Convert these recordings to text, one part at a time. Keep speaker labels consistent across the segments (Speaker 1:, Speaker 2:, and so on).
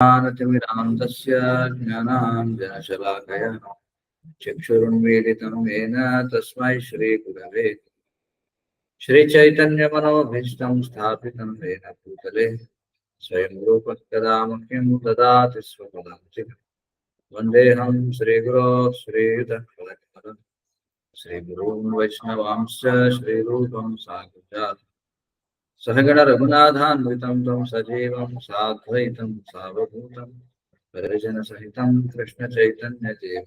Speaker 1: ज्ञानतिमिरान्धस्य ज्ञानाञ्जनशलाकया चक्षुरुन्मीलितं येन तस्मै श्रीगुरवे श्रीचैतन्यमनोभीष्टं स्थापितं येन भूतले स्वयं रूपः कदा मह्यं ददाति स्वपदान्तिकं वन्देऽहं श्रीगुरो श्रीयुतपदकमलं श्रीगुरून् वैष्णवांश्च श्रीरूपं साग्रजात् सहगण रघुनाथान्वितं तं सजीवं साद्वैतं सावधूतं परिजनसहितं कृष्णचैतन्यदेव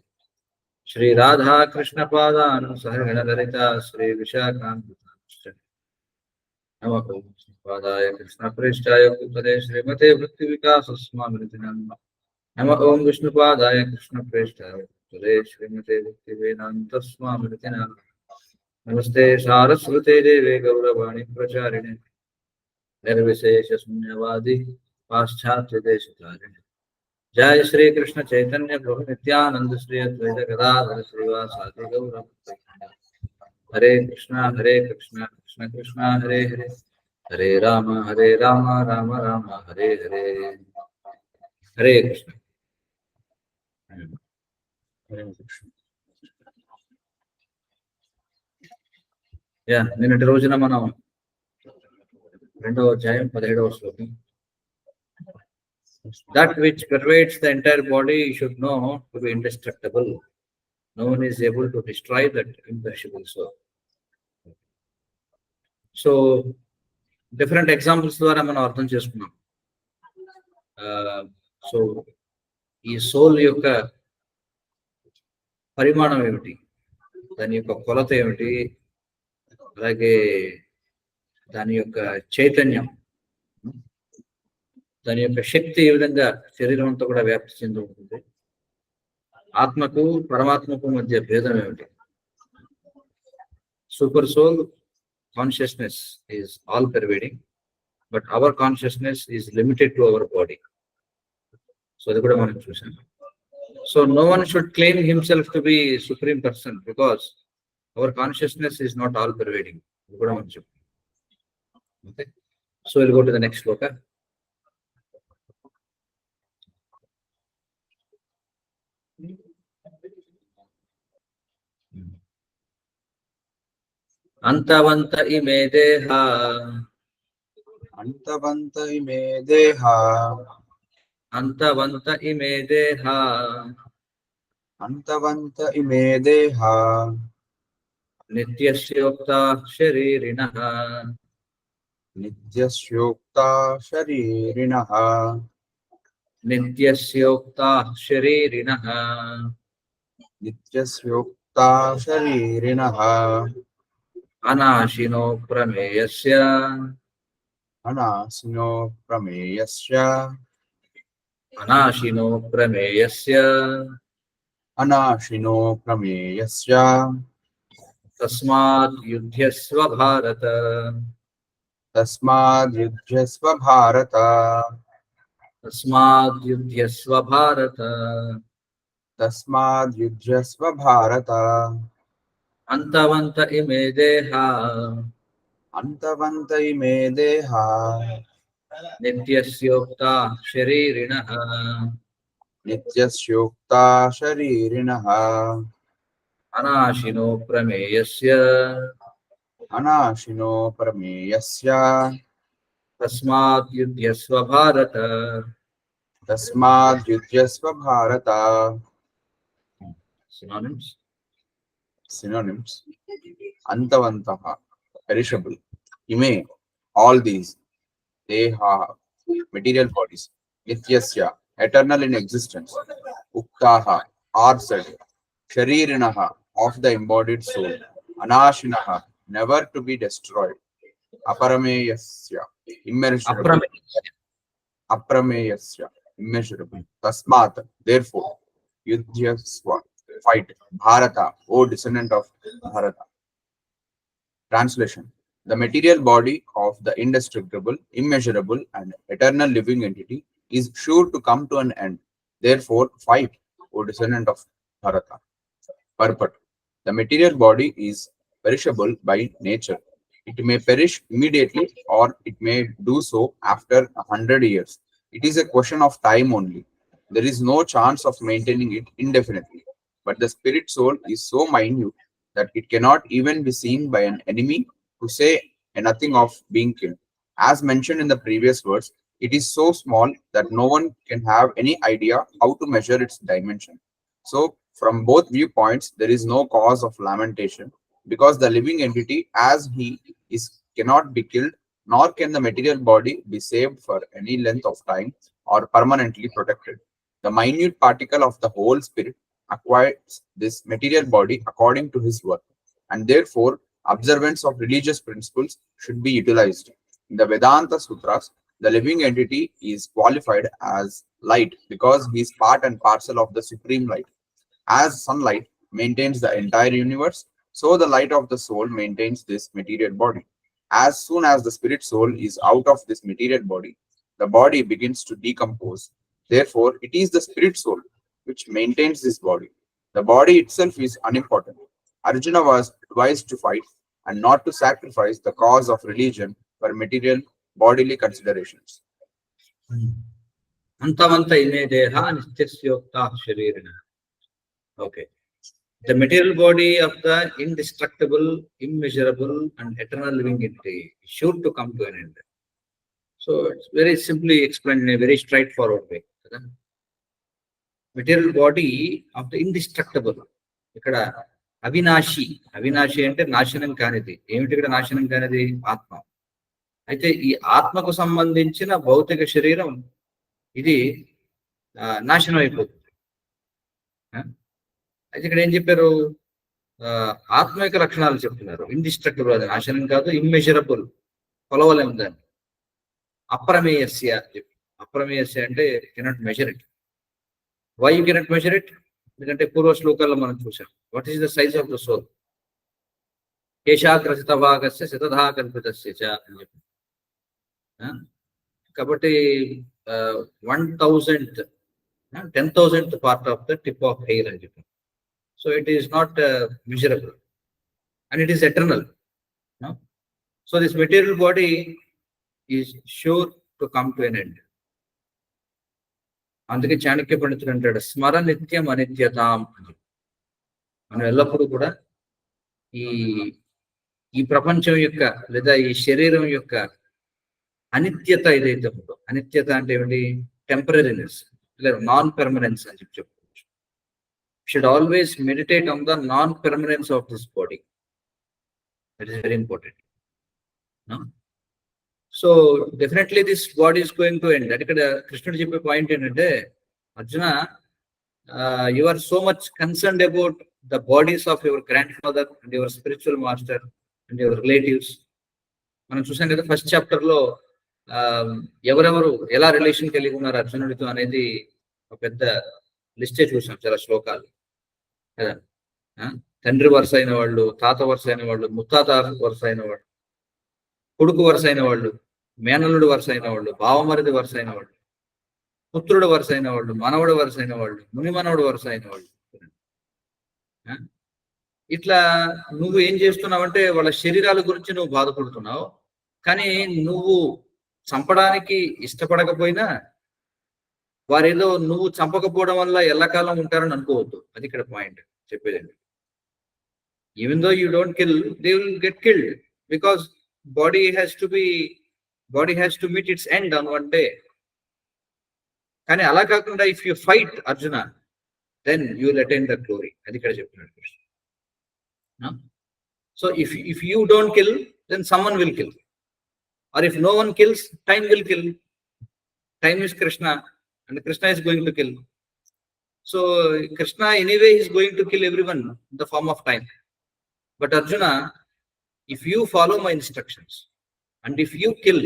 Speaker 1: श्री राधा कृष्ण पादान सहगण ललिता श्री विशाखान्वितांश्च नमः पादाय कृष्ण प्रेष्ठाय भूतले श्रीमते भक्ति विकास स्वामिनिधि नमः ओं विष्णुपादाय कृष्ण प्रेष्ठाय भूतले श्रीमते भक्ति वेदांत स्वामिनिधि नमस्ते सारस्वते देवे गौरवाणी प्रचारिणे निर्विशेष शून्यवादी पाश्चात्य देशकारिणे जय श्री कृष्ण चैतन्य प्रभु नित्यानंद श्री अद्वैत गदाधर श्रीवासादि गौर हरे कृष्णा कृष्ण कृष्णा हरे हरे हरे राम राम राम हरे हरे हरे कृष्ण हरे कृष्ण నిన్నటి రోజున మనం రెండవ అధ్యాయం 17వ శ్లోకం that which pervades the entire body should know to be indestructible. No one is able to destroy that imperishable soul. So different examples ద్వారా మనం అర్థం చేసుకున్నాం. సో ఈ సోల్ యొక్క పరిమాణం ఏమిటి, దాని యొక్క కొలత ఏమిటి, అలాగే దాని యొక్క చైతన్యం, దాని యొక్క శక్తి ఏ విధంగా శరీరం అంతా కూడా వ్యాప్తి చెంది ఉంటుంది, ఆత్మకు పరమాత్మకు మధ్య భేదం ఏమిటి. Super soul consciousness is all pervading, but our consciousness is limited to our body. So అది కూడా మనం చూసాం. So no one should claim himself to be supreme person because our consciousness is not all pervading. ఇది కూడా మనం చెప్పాం. Okay, so will go to the next shloka. అంతవంత ఇమే దేహ
Speaker 2: అంతవంత ఇమే దేహ
Speaker 1: అంతవంత ఇమే దేహ
Speaker 2: అంతవంత ఇమే దేహ
Speaker 1: నిత్యస్యోక్తా శరీరిణః
Speaker 2: నిత్యస్యోక్తా శరీరిణః
Speaker 1: నిత్యస్యోక్తా శరీరిణః
Speaker 2: నిత్యస్యోక్తా శరీరిణః
Speaker 1: అనాశినో ప్రమేయస్య
Speaker 2: అనాశినో ప్రమేయస్య
Speaker 1: అనాశినో ప్రమేయస్య
Speaker 2: అనాశినో ప్రమేయస్య
Speaker 1: తస్మాత్ యుధ్యస్వ భారత
Speaker 2: తస్మాద్ యుధ్యస్వ భారత
Speaker 1: తస్మాత్ యుధ్యస్వ భారత
Speaker 2: తస్మాద్ యుధ్యస్వ భారత
Speaker 1: అంతవంత ఇమే దేహ
Speaker 2: అంతవంత ఇమే దేహ
Speaker 1: నిత్యస్యోక్తా శరీరిణః
Speaker 2: నిత్యస్యోక్తా శరీరిణః
Speaker 1: అనాశినో ప్రమేయస్య
Speaker 2: అనాశినో ప్రమేయస్య
Speaker 1: తస్మాత్ యుధ్యస్వ భారత
Speaker 2: తస్మాద్ యుధ్యస్వ భారత.
Speaker 1: Synonyms.
Speaker 2: Synonyms: antavantah, perishable; ime, all these; deha, material bodies; nityasya, eternal in existence; uktaha, are said; sharirinaha, of the embodied soul; anashinaha, never to be destroyed; aparameyasya, immeasurable; aprameyasya, immeasurable; tasmat, therefore; yudhyasva, fight; bharata, O descendant of Bharata. Translation: the material body of the indestructible, immeasurable, and eternal living entity is sure to come to an end. Therefore, fight, O descendant of Bharata. Purport: the material body is perishable by nature. It may perish immediately or it may do so after 100 years. It is a question of time only. There is no chance of maintaining it indefinitely. But the spirit soul is so minute that it cannot even be seen by an enemy, to say nothing of being killed. As mentioned in the previous verse, it is so small that no one can have any idea how to measure its dimension. So, from both viewpoints, there is no cause of lamentation, because the living entity, as he is, cannot be killed, nor can the material body be saved for any length of time or permanently protected. The minute particle of the whole spirit acquires this material body according to his work, and therefore observance of religious principles should be utilized. In the Vedanta Sutras, the living entity is qualified as light because he is part and parcel of the supreme light. As sunlight maintains the entire universe, so the light of the soul maintains this material body. As soon as the spirit soul is out of this material body, the body begins to decompose. Therefore, it is the spirit soul which maintains this body. The body itself is unimportant. Arjuna was advised to fight and not to sacrifice the cause of religion for material bodily considerations.
Speaker 1: Antavanta ime deha nityasyoktā sharirina. Okay. The material body of the indestructible, immeasurable, and eternal living entity is sure to come to an end. So it's very simply explained in a very straightforward way. Material body of the indestructible. ఇక్కడ అవినాశి, అవినాశి అంటే నాశనం కానిది. ఏమిటి ఇక్కడ నాశనం కానిది? ఆత్మ. అయితే ఈ ఆత్మకు సంబంధించిన భౌతిక శరీరం ఇది నాశనం అయిపోతుంది. అయితే ఇక్కడ ఏం చెప్పారు? ఆత్మ యొక్క లక్షణాలు చెప్తున్నారు. ఇండిస్ట్రక్టబుల్, అది నాశనం కాదు. ఇమ్మెజరబుల్, కొలవలేం దాన్ని. అప్రమేయస్య, అప్రమేయస్య అంటే cannot measure it. Why you cannot measure it? ఎందుకంటే పూర్వ శ్లోకాల్లో మనం చూసాం. What is the size of the soul? కేశాగ్రసిత భాగస్య శతధా కల్పితస్య చ అని చెప్పి. కాబట్టి 10,000th part of the tip of hair అని చెప్పి. So it is not measurable and it is eternal. So this material body is sure to come to an end. అందుకే చాణక్య పండితుడు అంటాడు, స్మర నిత్యం అనిత్యతాం అని. మనం ఎల్లప్పుడూ కూడా ఈ ప్రపంచం యొక్క లేదా ఈ శరీరం యొక్క అనిత్యత ఏదైతే ఉందో, అనిత్యత అంటే ఏమిటి? టెంపరీనెస్ లేదా నాన్ పెర్మనెన్స్ అని చెప్పుకోవచ్చు. Should always meditate on the non permanence of this body. That is very important. So definitely this body is going to end. అంటే ఇక్కడ కృష్ణుడు చెప్పే పాయింట్ ఏంటంటే, Arjuna, you are so much concerned about the bodies of your grandfather and your spiritual master and your relatives. మనం చూసాం కదా first chapter లో ఎవరెవరు ఎలా రిలేషన్ కలిగి ఉన్నారు అర్జునుడితో అనేది ఒక పెద్ద లిస్టే చూసాం, చాలా శ్లోకాలు కదా. తండ్రి వరుస అయిన వాళ్ళు, తాత వరుస అయిన వాళ్ళు, ముత్తాత వరుస అయిన వాళ్ళు, కొడుకు వరుస అయిన వాళ్ళు, మేనల్లుడు వరుస అయిన వాళ్ళు, బావమరిది వరుస అయిన వాళ్ళు, పుత్రుడు వరుస అయిన వాళ్ళు, మనవడు వరుస అయిన వాళ్ళు, మునిమనవుడు వరుస అయిన వాళ్ళు. ఇట్లా నువ్వు ఏం చేస్తున్నావంటే వాళ్ళ శరీరాల గురించి నువ్వు బాధపడుతున్నావు, కానీ నువ్వు చంపడానికి ఇష్టపడకపోయినా వారేదో నువ్వు చంపకపోవడం వల్ల ఎల్లకాలం ఉంటారని అనుకోవద్దు. అది ఇక్కడ పాయింట్ చెప్పేదండి. Even though you don't kill, they will get killed because body has to meet its end on one day. కానీ అలా కాకుండా if you fight Arjuna, then you will attain the glory. అది ఇక్కడ చెప్తున్నాడు Krishna. So if you don't kill, then someone will kill, or if no one kills, time will kill. Time is Krishna and Krishna is going to kill. So Krishna anyway is going to kill everyone in the form of time. But Arjuna, if you follow my instructions and if you kill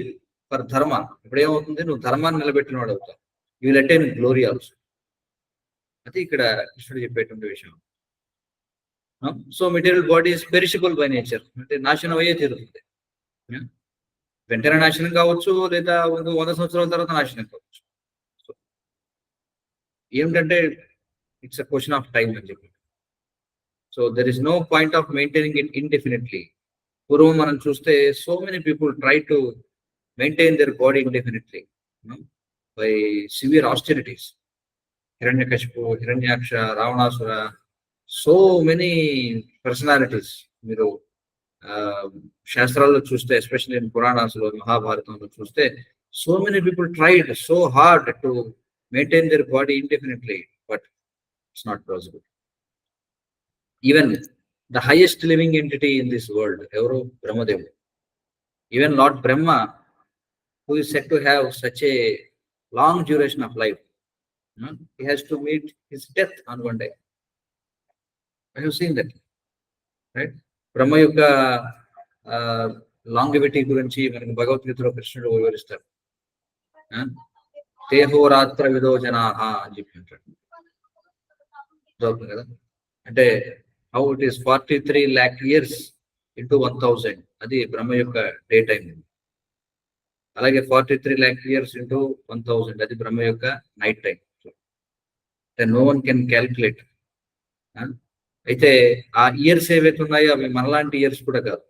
Speaker 1: for dharma, ఇప్పుడు ఏమవుతుంది? నువ్వు ధర్మాన్ని నిలబెట్టిన వాడు అవుతావు. You will attain glory also. అది ఇక్కడ కృష్ణుడు చెప్పేటువంటి విషయం. So material body is perishable by nature, అంటే నాశనం అయ్యే తీరుతుంది. వెంటనే నాశనం కావచ్చు, లేదా 100 సంవత్సరాల తర్వాత నాశనం కావచ్చు. సో ఏమిటంటే it's a question of time అని చెప్పి. So there is no point of maintaining it indefinitely. పూర్వం మనం చూస్తే so many people try to maintain their body indefinitely. by severe austerities. Hiranyakashipu, Hiranyaksha, Ravanasura, so many personalities. మీరు శాస్త్రాల్లో చూస్తే, especially in పురాణాస్లో, మహాభారతంలో చూస్తే, so many people tried so hard to maintain their body indefinitely, but it's not possible. Even the highest living entity in this world, ఎవరు? బ్రహ్మదేవుడు. Even Lord Brahma, who is said to have such a long duration of life, he has to meet his death on one day. I have seen that, right? బ్రహ్మ యొక్క longevity గురించి మనకి భగవద్గీతలో కృష్ణుడు వివరిస్తారు. తేహోరాత్ర విదో జనాః అని చెప్పి అంటాడు కదా. అంటే how it is 43 lakh years into 1000, అది బ్రహ్మ యొక్క డే టైం. అలాగే 43 lakh years into 1000, అది బ్రహ్మ యొక్క night time. No one can calculate. అయితే ఆ ఇయర్స్ ఏవైతే ఉన్నాయో అవి మనలాంటి ఇయర్స్ కూడా కాదు.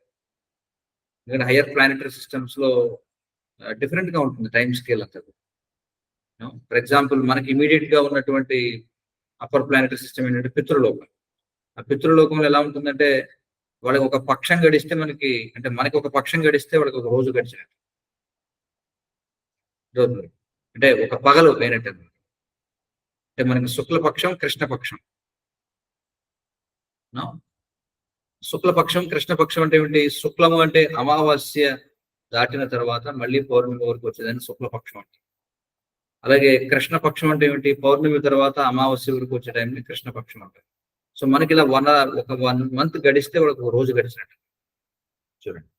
Speaker 1: ఎందుకంటే హయ్యర్ ప్లానెటరీ సిస్టమ్స్ లో డిఫరెంట్ గా ఉంటుంది టైం స్కేల్ అంతా. ఫర్ ఎగ్జాంపుల్, మనకి ఇమీడియట్ గా ఉన్నటువంటి అప్పర్ ప్లానెటరీ సిస్టమ్ ఏంటంటే పితృలోకం. ఆ పితృలోకంలో ఎలా ఉంటుందంటే, వాళ్ళకి ఒక పక్షం గడిస్తే మనకి, అంటే మనకి ఒక పక్షం గడిస్తే వాళ్ళకి ఒక రోజు గడిచినట్టు, అంటే ఒక పగలు అయినట్టు. అంటే మనకి శుక్లపక్షం, కృష్ణపక్షం. శుక్లపక్షం, కృష్ణపక్షం అంటే ఏమిటి? శుక్లము అంటే అమావాస్య దాటిన తర్వాత మళ్ళీ పౌర్ణమి వరకు వచ్చేదాన్ని శుక్లపక్షం అంటే. అలాగే కృష్ణపక్షం అంటే ఏమిటి? పౌర్ణమి తర్వాత అమావాస్య వరకు వచ్చే టైంని కృష్ణపక్షం అంటారు. సో మనకి ఇలా ఒక 1 month గడిస్తే వాళ్ళకి ఒక రోజు గడిచినట్టు. చూడండి,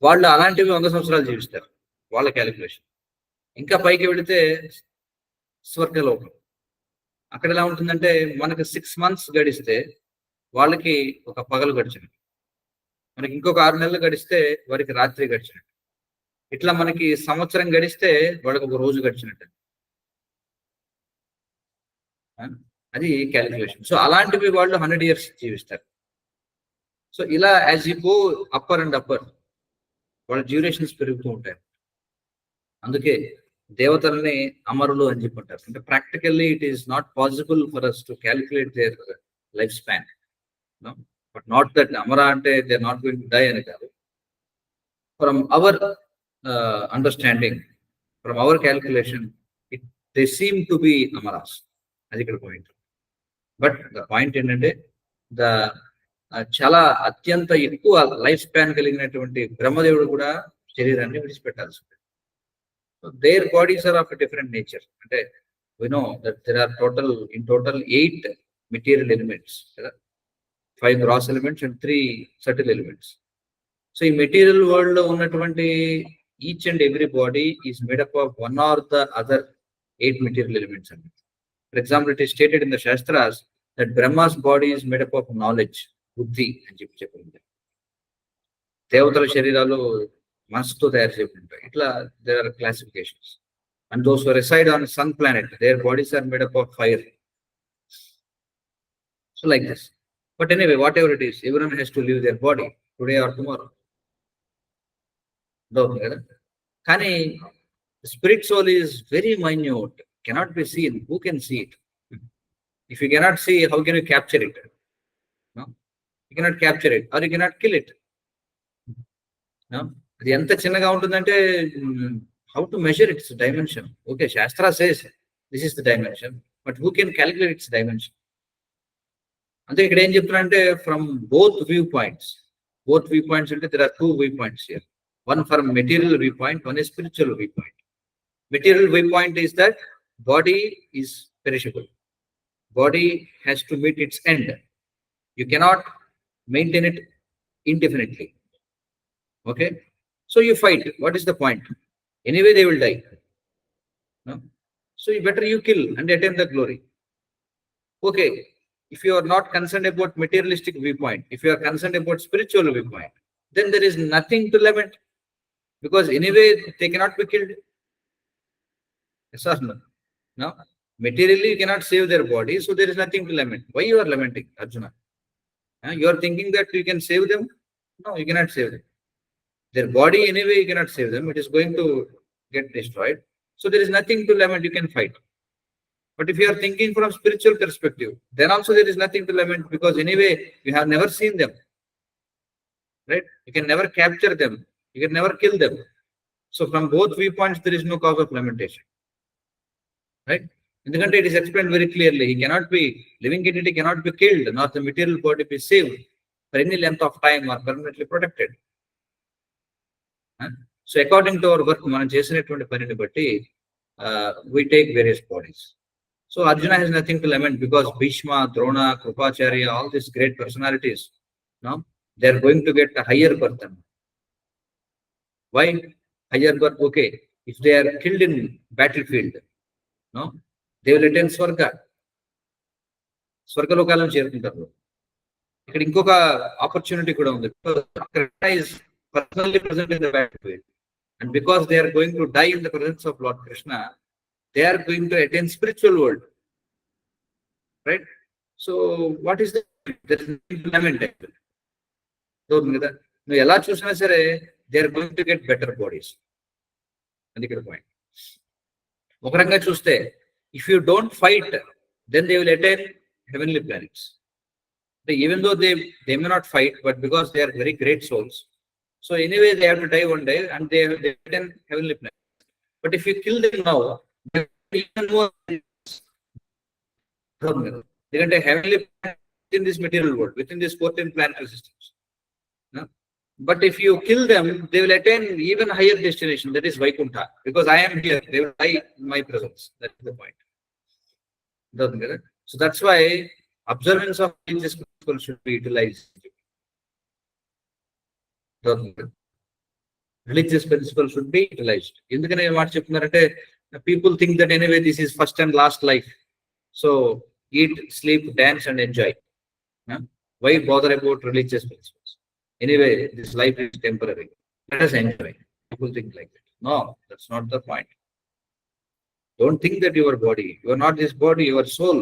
Speaker 1: వాళ్ళు అలాంటివి 100 సంవత్సరాలు జీవిస్తారు, వాళ్ళ క్యాలిక్యులేషన్. ఇంకా పైకి వెళితే స్వర్గలోకం. అక్కడ ఎలా ఉంటుందంటే, మనకి 6 months గడిస్తే వాళ్ళకి ఒక పగలు గడిచినట్టు, మనకి ఇంకొక 6 నెలలు గడిస్తే వారికి రాత్రి గడిచినట్టు. ఇట్లా మనకి సంవత్సరం గడిస్తే వాళ్ళకి ఒక రోజు గడిచినట్టు. అది క్యాలిక్యులేషన్. సో అలాంటివి వాళ్ళు 100 years జీవిస్తారు. సో ఇలా as you go upper and upper, వాళ్ళ డ్యూరేషన్స్ పెరుగుతూ ఉంటాయి. అందుకే దేవతల్ని అమరులు అని చెప్పుంటారు. అంటే practically it is not possible for us to calculate their life span. But not that అమరా అంటే they are not going to die అని కాదు. From our understanding, from our calculation, they seem to be అమరాస్. అది ఇక్కడ point. But the point ఏంటంటే, చాలా అత్యంత ఎక్కువ లైఫ్ స్పాన్ కలిగినటువంటి బ్రహ్మదేవుడు కూడా శరీరాన్ని విడిచిపెట్టాల్సి ఉంటుంది. Their bodies are of a different nature. అంటే we know that there are in total 8 material elements, 5 gross elements and 3 subtle elements. So in material world లో ఉన్నటువంటి each and every body is made up of one or the other 8 material elements. For example, it is stated in the Shastras that Brahma's body is made up of knowledge, buddhi అని చెప్పింది. దేవతల శరీరాలు మనసుతో తయారు చేయబడి ఉంటాయి. ఇట్లా there are classifications. And those who reside on sun planet, their bodies are made up of fire. So like this. But anyway, what ever it is, everyone has to leave their body today or tomorrow. కదా. కానీ spirit soul is very minute, cannot be seen. Who can see it? If you cannot see, how can you capture it? You cannot capture it or you cannot kill it. అది ఎంత చిన్నగా ఉంటుందంటే, how to measure its dimension? Okay, shastra says this is the dimension, but who can calculate its dimension? అంటే ఇక్కడ ఏం చెప్తున్నారంటే, from both view points అంటే there are 2 viewpoints here. One from material viewpoint, one is spiritual viewpoint. Material viewpoint is that body is perishable. Body has to meet its end. You cannot maintain it indefinitely. Okay, so you fight. What is the point? Anyway they will die, no? So you kill and attain the glory. Okay, if you are not concerned about materialistic viewpoint, if you are concerned about spiritual viewpoint, then there is nothing to lament, because anyway they cannot be killed. Yes or no? No, materially you cannot save their body, so there is nothing to lament. Why you are lamenting, Arjuna? You are thinking that you can save them? No, you cannot save them. Their body anyway you cannot save them, it is going to get destroyed. So there is nothing to lament, you can fight. But if you are thinking from spiritual perspective, then also there is nothing to lament, because anyway, you have never seen them. Right? You can never capture them. You can never kill them. So from both viewpoints, there is no cause of lamentation. Right? ఎందుకంటే it is explained very clearly. He cannot be, living entity cannot be killed, nor the material body be saved for any length of time or permanently protected. So according to our work, మనం చేసినటువంటి పనిని బట్టి we take various bodies. So Arjuna has nothing to lament, because Bhishma, Drona, Krupacharya, all these great personalities, no, they are going to get a higher birth. Why higher birth? Okay, if they are killed in battlefield, no, they will attain స్వర్గ స్వర్గలోకాలను చేరుకుంటారు. ఇక్కడ ఇంకొక opportunity కూడా ఉంది. Krishna is personally present in the battlefield, and because they are going to die in the presence of Lord Krishna, they are going to attain spiritual world. Right? So what is the, there is nothing to lament actually. So నువ్వు ఎలా చూసినా సరే they are going to get better bodies. అది ఇక్కడ point. ఒక రకంగా చూస్తే, if you don't fight, then they will attain heavenly planets. Even though they may not fight, but because they are very great souls, so anyway they have to die one day, and they attain heavenly planets. But if you kill them now, they even more, they can attain heavenly planets within this material world, within this 14 planetary systems. No? But if you kill them, they will attain even higher destination, that is Vaikuntha. Because I am here, they will die in my presence. That is the point. So that's why observance of religious principles should be utilized. Religious principles should be utilized. ఎందుకనే మాట చెప్తున్నారంటే, people think that anyway this is first and last life. So eat, sleep, dance and enjoy. Why bother about religious principles? Anyway, this life is temporary. Let us enjoy. People think like that. No, that's not the point. Don't think that your body, you are not this body, you are soul.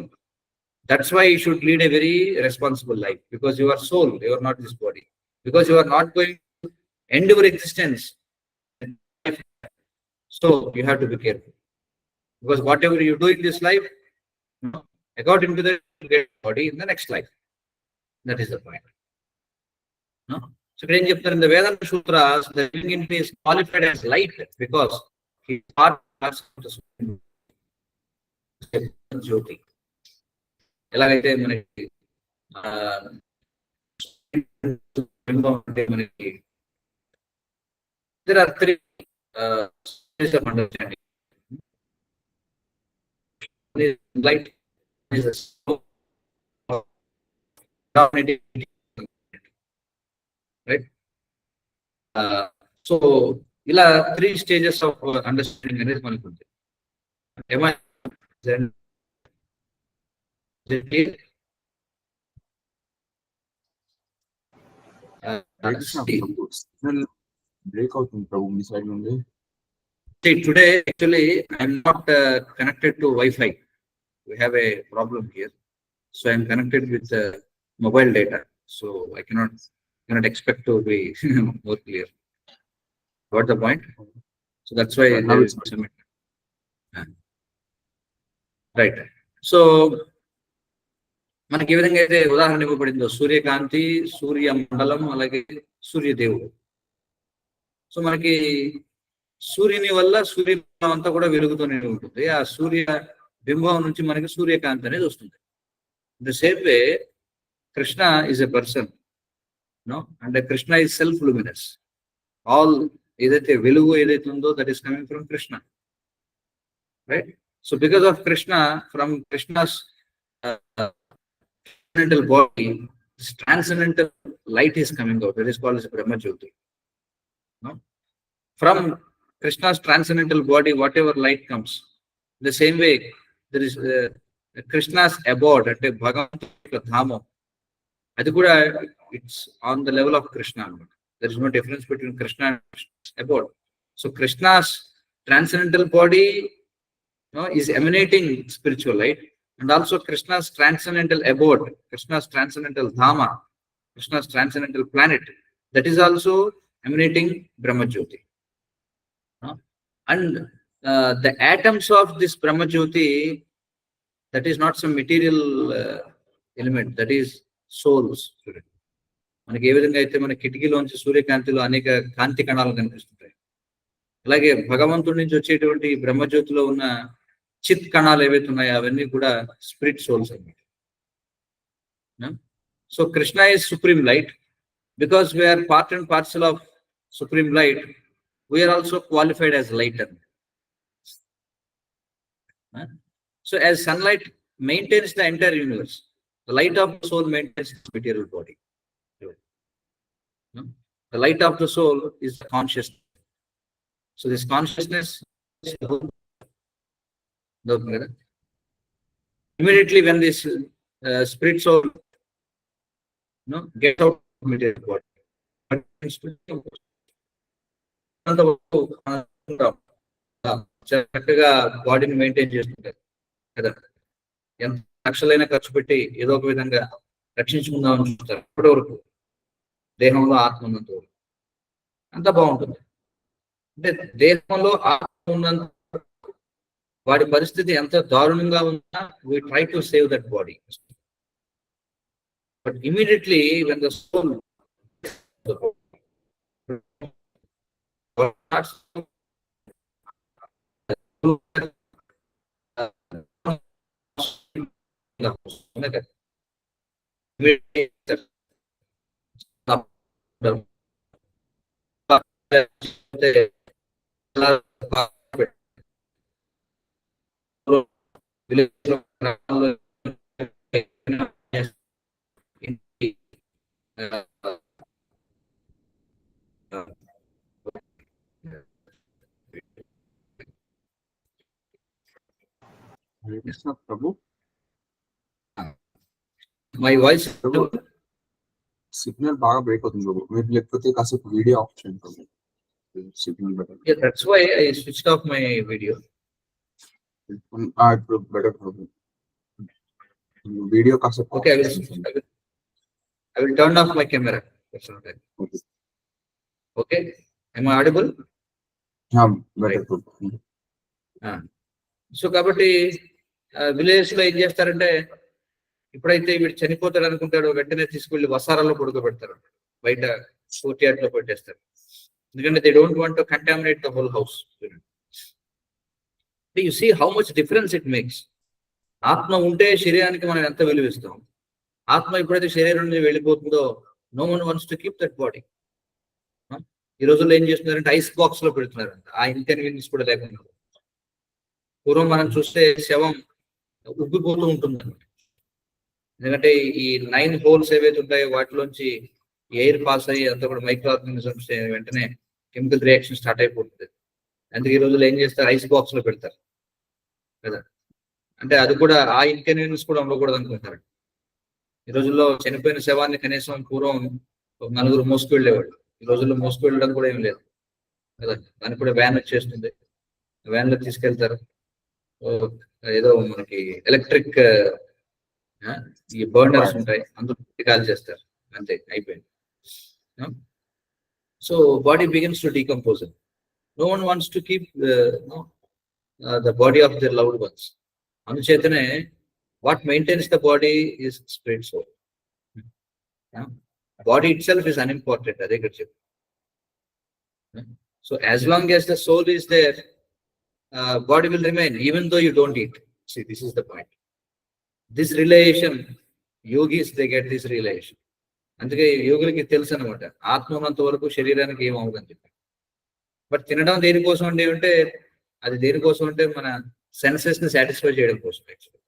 Speaker 1: That's why you should lead a very responsible life, because you are soul, you are not this body. Because you are not going to end your existence. So you have to be careful. Because whatever you do in this life, according to the body in the next life. That is the point. No? So in the Vedanta Sutras, the living entity is qualified as light because he is part of the Jyoti. ఎలాగైతే మనకి there are three stages of understanding. Light is a right? So ఇలా 3 stages of understanding అనేది మనకు ఉంది.
Speaker 2: Break out in Prabhu me side నుండి.
Speaker 1: Today actually I am not connected to Wi-Fi. We have a problem here, so I am connected with mobile data, so I cannot expect to be more clear. Got the point? So that's why
Speaker 2: now it's
Speaker 1: right. So మనకి ఏ విధంగా అయితే ఉదాహరణ ఇవ్వబడిందో, సూర్యకాంతి, సూర్యమండలం, అలాగే సూర్యదేవుడు. So మనకి సూర్యుని వల్ల సూర్యబింబం అంతా కూడా వెలుగుతూనే ఉంటుంది. ఆ సూర్య బింబం నుంచి మనకి సూర్యకాంతి అనేది వస్తుంది. The same way Krishna is a person, no, అంటే Krishna is self luminous. All ఏదైతే వెలుగు ఏదైతే ఉందో that is coming from Krishna, right? So because of Krishna, from Krishna's transcendental body, this transcendental light is coming out. That is called as Brahma Jyoti. No? From Krishna's transcendental body, whatever light comes, the same way there is Krishna's abode at Bhagavad Dharma. Adi kuda it's on the level of Krishna. There is no difference between Krishna and Krishna's abode. So Krishna's transcendental body, no, is emanating spiritual light. And also Krishna's transcendental abode, Krishna's transcendental Dharma, Krishna's transcendental planet, that is also emanating Brahma Jyoti. And the atoms of this Brahma Jyoti, that is not some material element, that is souls. మనకి ఏ విధంగా అయితే మన కిటికీలోంచి సూర్యకాంతిలో అనేక కాంతి కణాలు కనిపిస్తుంటాయి, అలాగే భగవంతుడి నుంచి వచ్చేటువంటి బ్రహ్మజ్యోతిలో ఉన్న చిత్ కణాలు ఏవైతే ఉన్నాయో అవన్నీ కూడా స్పిరిట్ సోల్స్ అన్నమాట. So Krishna is supreme light. Because we are part and parcel of supreme light, we are also qualified as light. So as sunlight maintains the entire universe, the light of the soul maintains its material body. The light of the soul is the consciousness. So this consciousness is the whole. Immediately when this spirit soul gets out of material body, చక్కగా బాడీని maintain చేస్తుంటారు కదా. ఎంత లక్షలైనా ఖర్చు పెట్టి ఏదో ఒక విధంగా రక్షించుకుందామని చూస్తారు. అప్పటి వరకు దేహంలో ఆత్మ ఉన్నంత వరకు అంతా బాగుంటుంది. అంటే దేహంలో ఆత్మ ఉన్నంత వాడి పరిస్థితి ఎంత దారుణంగా ఉన్నా we try to save that body. But immediately when the soul
Speaker 2: Krishna Prabhu,
Speaker 1: my voice
Speaker 2: signal బాగా బ్రేక్ అవుతుంది ప్రభు. మీరు లేకపోతే కాసేపు వీడియో ఆఫ్ చేయండి ప్రభు, signal better.
Speaker 1: Yeah, that's why I switched off my video.
Speaker 2: ఇప్పుడు బెటర్ ప్రభు. వీడియో కాసేపు
Speaker 1: Okay, I will turn off my camera. That's all right. Okay, am I audible?
Speaker 2: Better Prabhu.
Speaker 1: So కాబట్టి village లో ఏం చేస్తారంటే, ఇప్పుడైతే వీడు చనిపోతాడు అనుకుంటాడు, వెంటనే తీసుకెళ్లి వసారాల్లో పడుకోబెడతారు, బయట కోర్ట్యార్డ్ లో పెట్టేస్తారు. ఎందుకంటే they don't want to contaminate the whole house. You see how much difference it makes. ఆత్మ ఉంటే శరీరానికి మనం ఎంత విలువిస్తాం. ఆత్మ ఎప్పుడైతే శరీరం నుంచి వెళ్ళిపోతుందో, no one wants to keep that body. ఈ రోజుల్లో ఏం చేస్తున్నారంటే ఐస్ బాక్స్ లో పెడుతున్నారంట, ఆ ఇన్కన్వీనియన్స్ కూడా లేకుండా. పూర్వం మనం చూస్తే శవం ఉబ్బిపోతూ ఉంటుంది, ఎందుకంటే ఈ 9 హోల్స్ ఏవైతే ఉంటాయో వాటిలోంచి ఎయిర్ పాస్ అయ్యి అంతా కూడా మైక్రో ఆర్గానిజమ్స్ వెంటనే కెమికల్ రియాక్షన్ స్టార్ట్ అయిపోతుంది. అందుకే ఈ రోజుల్లో ఏం చేస్తారు, ఐస్ బాక్స్ లో పెడతారు కదా. అంటే అది కూడా ఆ ఇన్కన్వీనియన్స్ కూడా ఉండకూడదు అనుకుంటారు. ఈ రోజుల్లో చనిపోయిన శవాన్ని కనీసం పూర్వం 4 మోసుకు వెళ్ళేవాళ్ళు. ఈ రోజుల్లో మోసుకు వెళ్ళడం కూడా ఏం లేదు కదా. దానికి కూడా వ్యాన్ వచ్చేస్తుంది, వ్యాన్ లో తీసుకెళ్తారు. ఏదో మనకి ఎలక్ట్రిక్ ఈ బర్నర్స్ ఉంటాయి, అందులో కాల్ చేస్తారు, అంతే అయిపోయింది. So body begins to decompose. No one wants to keep the body of their loved ones. అందుచేతనే what maintains the body is spirit soul. Body itself is unimportant, అదే ఇక్కడ చెప్పు. So as long as the soul is there, body will remain even though you don't eat. See, this is the point. This relation, yogis, they get this relation. అందుకే యోగులకి తెలుసు అనమాట, ఆత్మ ఉన్నంత వరకు శరీరానికి ఏం అవ్వదని చెప్పి. బట్ తినడం దేనికోసం అంటే అది దేనికోసం అంటే మన సెన్సెస్ ని సాటిస్ఫై చేయడం కోసం actually.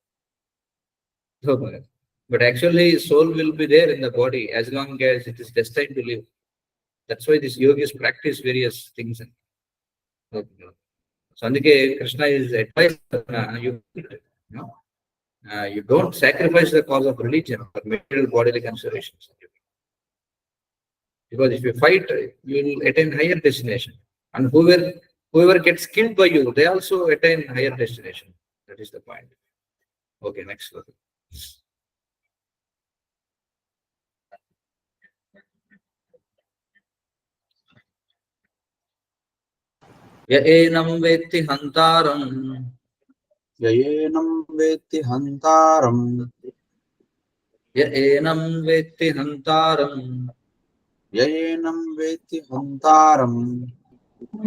Speaker 1: But actually soul will be there in the body as long as it is destined to live. That's why this yogis practice various things. So అందుకే Krishna is advised, you don't sacrifice the cause of religion for material bodily considerations. Because if you fight, you will attain higher destination. And whoever gets killed by you, they also attain higher destination. That is the point. Okay, next one. य एनं वेत्ति हन्तारं
Speaker 2: ययेनं वेत्ति हन्तारं
Speaker 1: य एनं वेत्ति हन्तारं
Speaker 2: ययेनं वेत्ति हन्तारं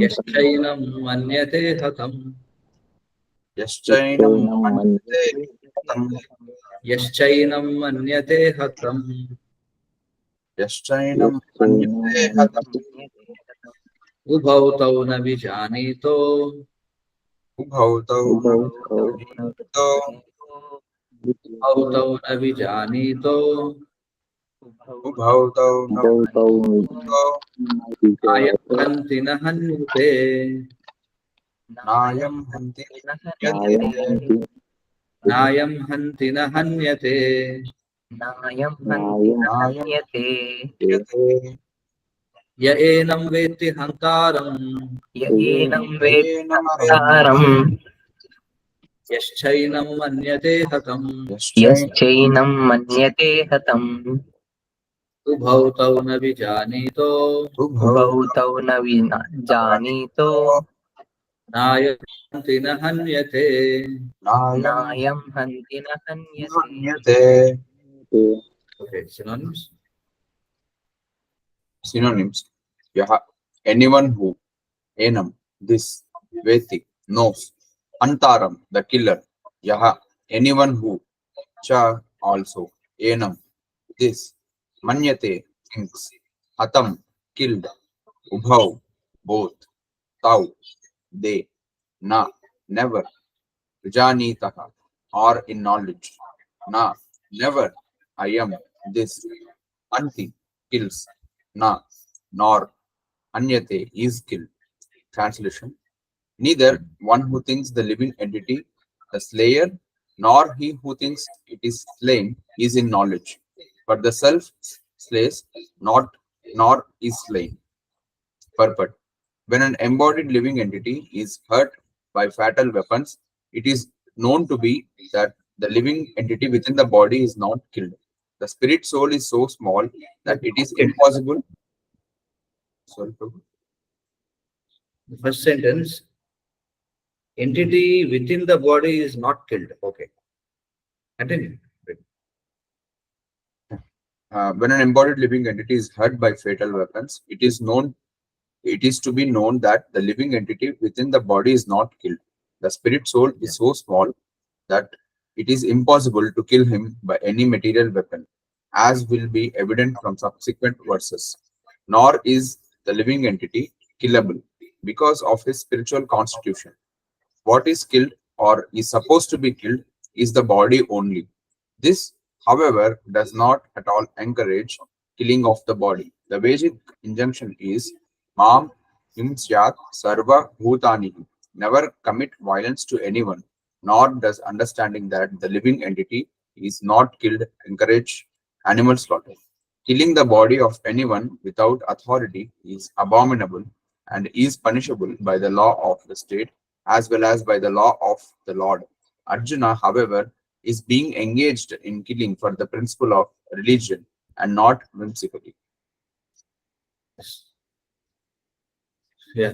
Speaker 1: यश्चैनं मन्यते हतम्
Speaker 2: यश्चैनं मन्यते हतं
Speaker 1: यश्चैनं मन्यते हतम्
Speaker 2: यश्चैनं मन्यते हतम्
Speaker 1: उभौ तौ न विजानीतो
Speaker 2: उभौ तौ न विजानीतो
Speaker 1: उभौ तौ न विजानीतो
Speaker 2: उभौ तौ न विजानीतो
Speaker 1: नायं हन्ति न हन्यते
Speaker 2: नायं हन्ति यते
Speaker 1: नायं हन्ति न हन्यते
Speaker 3: नायं हन्ति न
Speaker 2: नायं
Speaker 3: हन्यते
Speaker 2: यते
Speaker 1: य एनं वेत्ति हन्तारं
Speaker 3: य एनं वेत्ति
Speaker 2: येनं
Speaker 3: हन्तारं
Speaker 1: यश्चैनं मन्यते हतम्
Speaker 3: यश्चैनं मन्यते हतम्
Speaker 1: उभौ तौ न विजानीतो
Speaker 3: उभौ तौ न जानीतो
Speaker 1: नायं हन्ति न हन्यते
Speaker 3: नायं हन्ति न हन्यते
Speaker 2: हन्यते
Speaker 1: Okay, synonyms.
Speaker 2: Synonyms. Yaha, anyone who, enam, this, veti, knows, antaram, the killer, yaha, anyone who, cha, also, enam, this, manyate, thinks, hatam, killed, ubhau, both, tau, they, na, never, vijanitaha, or in knowledge, na, never, I am, this, anti, kills, na, nor, anyate, is killed. Translation. Neither one who thinks the living entity, the slayer, nor he who thinks it is slain is in knowledge. But the self slays not, nor is slain. Purport. When an embodied living entity is hurt by fatal weapons, it is known to be that the living entity within the body is not killed. The spirit soul is so small that it is impossible. Sorry, Prabhu.
Speaker 1: The first sentence, entity within the body is not killed. Okay. Continue.
Speaker 2: When an embodied living entity is hurt by fatal weapons, it is to be known that the living entity within the body is not killed. The spirit soul is so small that it is impossible to kill him by any material weapon, as will be evident from subsequent verses. Nor is the living entity killable because of his spiritual constitution. What is killed or is supposed to be killed is the body only. This, however, does not at all encourage killing of the body. The basic injunction is Mam Himsyat Sarva Bhutani. Never commit violence to anyone, nor does understanding that the living entity is not killed encourage animal slaughter. Killing the body of anyone without authority is abominable and is punishable by the law of the state as well as by the law of the Lord. Arjuna, however, is being engaged in killing for the principle of religion and not whimsically.
Speaker 1: Yeah.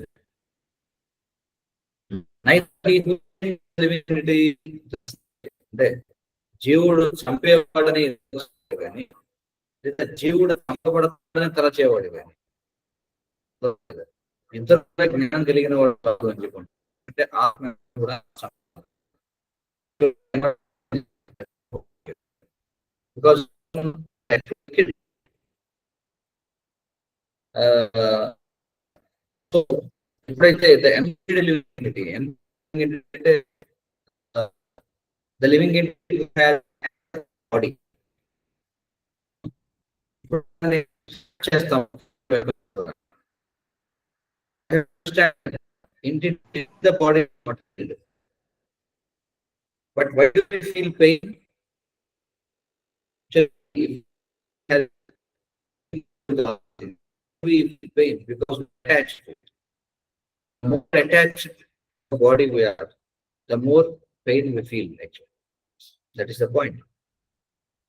Speaker 1: living entity అంటే జీవుడు చంపేవాడని కానీ లేదా జీవుడు చంపబడతాడని తలచేవాడు కానీ ఇద్దరు జ్ఞానం కలిగిన వాడు కాదు అని చెప్పండి. అంటే ఆత్మ కూడా బికాస్ ఎప్పుడైతే the living entity has body. చేస్తాం entity the body not killed. But why do we feel pain? We feel pain because we attach to it. The more attached to the body we are, the more pain we feel actually. That is the point.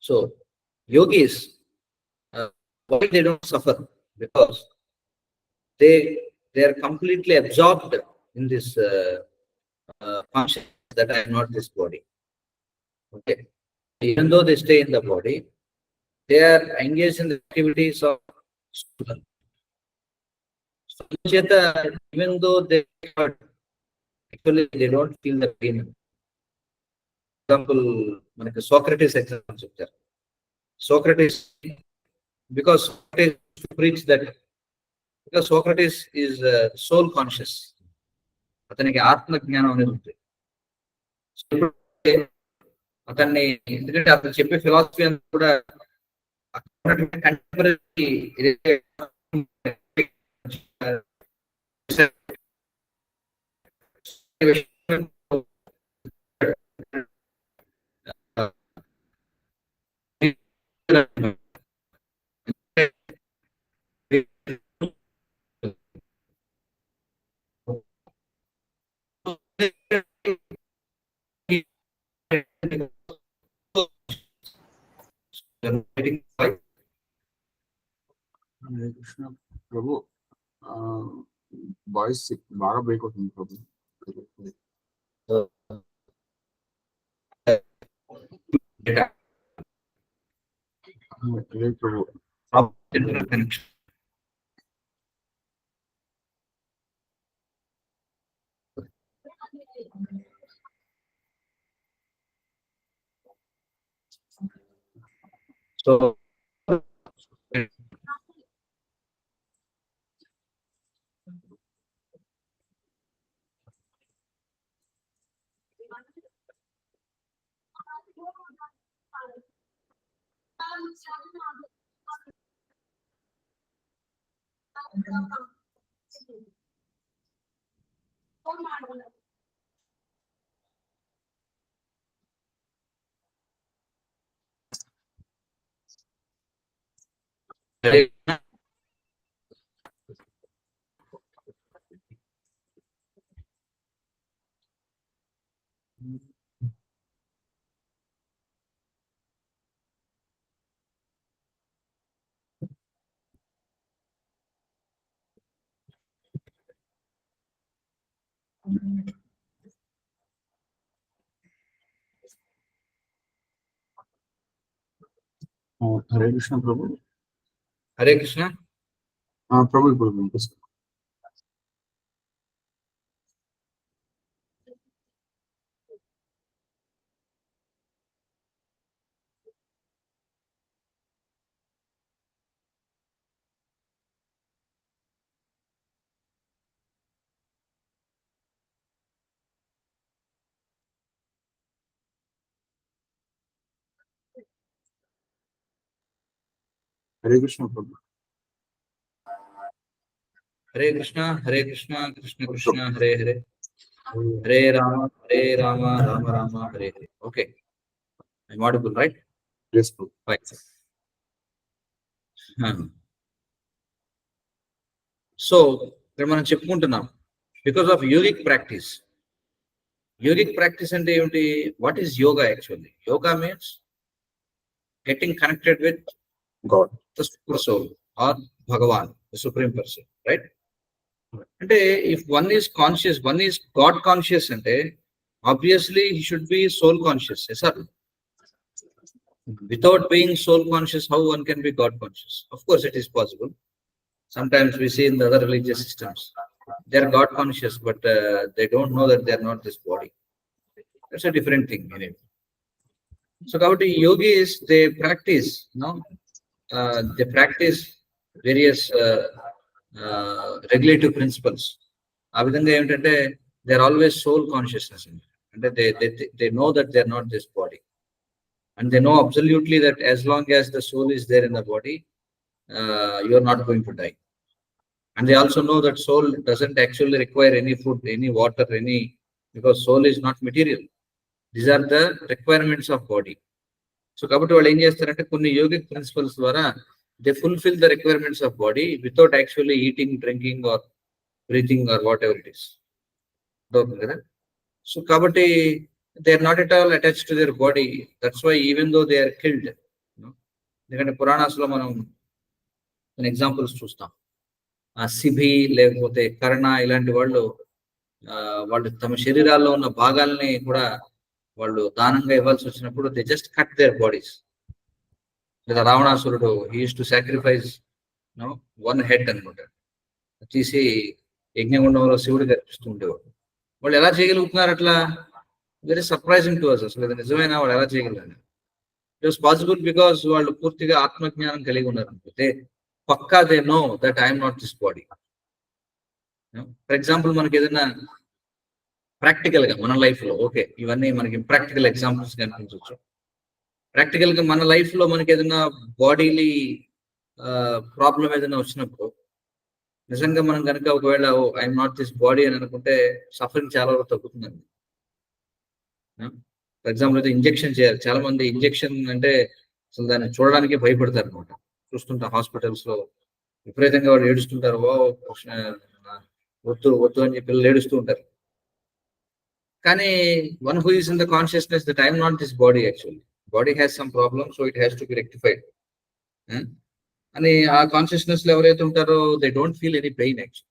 Speaker 1: So, yogis, why they don't suffer? Because they are completely absorbed in this consciousness that I am not this body. Okay. Even though they stay in the body, they are engaged in the activities of Sula. So, even though they actually they don't feel the pain. For example, Socrates example చెప్తారు. Socrates, because Socrates preached that because Socrates is soul conscious. అతనికి ఆత్మ జ్ఞానం అనేది ఉంటుంది. అతన్ని ఎందుకంటే అతను చెప్పే ఫిలాసఫీ అంతా కూడా కంటెంపరీ
Speaker 2: హరే కృష్ణ ప్రభు వాయిస్ బాగా బ్రేక్ అవుతుంది ప్రభు. హరే ప్రభు.
Speaker 1: So
Speaker 2: హరే కృష్ణ ప్రభు.
Speaker 1: హరే కృష్ణ.
Speaker 2: ప్రభు ఇప్పుడు వినిపిస్తుంది. Hare Krishna Prabhu.
Speaker 1: Hare Krishna Hare Krishna Krishna Krishna Hare Hare Hare Rama Rama Rama Hare Hare. Okay, I'm audible right?
Speaker 2: Yes, Prabhu.
Speaker 1: So ఇక్కడ మనం చెప్పుకుంటున్నాం because of yogic practice. Yogic practice అంటే ఏమిటి? What is yoga actually? Yoga means getting connected with
Speaker 2: God,
Speaker 1: the super soul or Bhagavan, the supreme person, right? అంటే if one is conscious, one is God conscious అంటే obviously he should be soul conscious. Yes sir. Without being soul conscious, how one can be God conscious? Of course it is possible. Sometimes we see in the other religious systems they are God conscious, but they don't know that they are not this body. That's a different thing anyway. So kabatti yogis, they practice, they practice various regulative principles. ఆ విధంగా ఏంటంటే they are always soul consciousness. అంటే they know that they are not this body, and they know absolutely that as long as the soul is there in the body, you are not going to die. And they also know that soul doesn't actually require any food, any water, because soul is not material. These are the requirements of body. So కాబట్టి వాళ్ళు ఏం చేస్తారంటే కొన్ని yogic principles ద్వారా they fulfil the requirements of body without actually eating, drinking or breathing or what ever it is. కదా. So కాబట్టి they are not at all attach to their body. That's why even though they are killed. ఎందుకంటే పురాణాస్లో మనం కొన్ని examples చూస్తాం. సిభి లేకపోతే కర్ణ ఇలాంటి వాళ్ళు వాళ్ళు తమ శరీరాల్లో ఉన్న భాగాల్ని కూడా వాళ్ళు దానంగా ఇవ్వాల్సి వచ్చినప్పుడు they just cut there bodies. లేదా రావణాసురుడు he use to sacrifice one head అనమాట, తీసి యజ్ఞగుండంలో శివుడికి అర్పిస్తూ ఉండేవాడు. వాళ్ళు ఎలా చేయగలుగుతున్నారు అట్లా? Very surprising to us. అసలు ఇది నిజమైన వాళ్ళు ఎలా చేయగలిగారు? ఇట్ వాస్ పాసిబుల్ బికాస్ వాళ్ళు పూర్తిగా ఆత్మజ్ఞానం కలిగి ఉన్నారు అనుకుంటే పక్కా they know that I'm not this body. For example మనకి ఏదైనా ప్రాక్టికల్ గా మన లైఫ్ లో, ఓకే ఇవన్నీ మనకి ప్రాక్టికల్ ఎగ్జాంపుల్స్ కనిపించవచ్చు. ప్రాక్టికల్ గా మన లైఫ్ లో మనకి ఏదైనా బాడీలీ ప్రాబ్లం ఏదైనా వచ్చినప్పుడు నిజంగా మనం కనుక ఒకవేళ ఐఎమ్ నాట్ దిస్ బాడీ అని అనుకుంటే సఫరింగ్ చాలా వరకు తగ్గుతుందండి. ఫర్ ఎగ్జాంపుల్ అయితే ఇంజెక్షన్ చేయాలి. చాలా మంది ఇంజెక్షన్ అంటే అసలు దాన్ని చూడడానికి భయపడతారు అనమాట. చూస్తుంటాం హాస్పిటల్స్ లో విపరీతంగా వాళ్ళు ఏడుస్తుంటారు, వద్దు వద్దు అని చెప్పి పిల్లలు ఏడుస్తూ ఉంటారు. కానీ one who is in the consciousness that I'm not this body, actually body has some problem, so it has to be rectified అని ఆ కాన్షియస్నెస్ లో ఎవరైతే ఉంటారో they don't feel any pain. Actual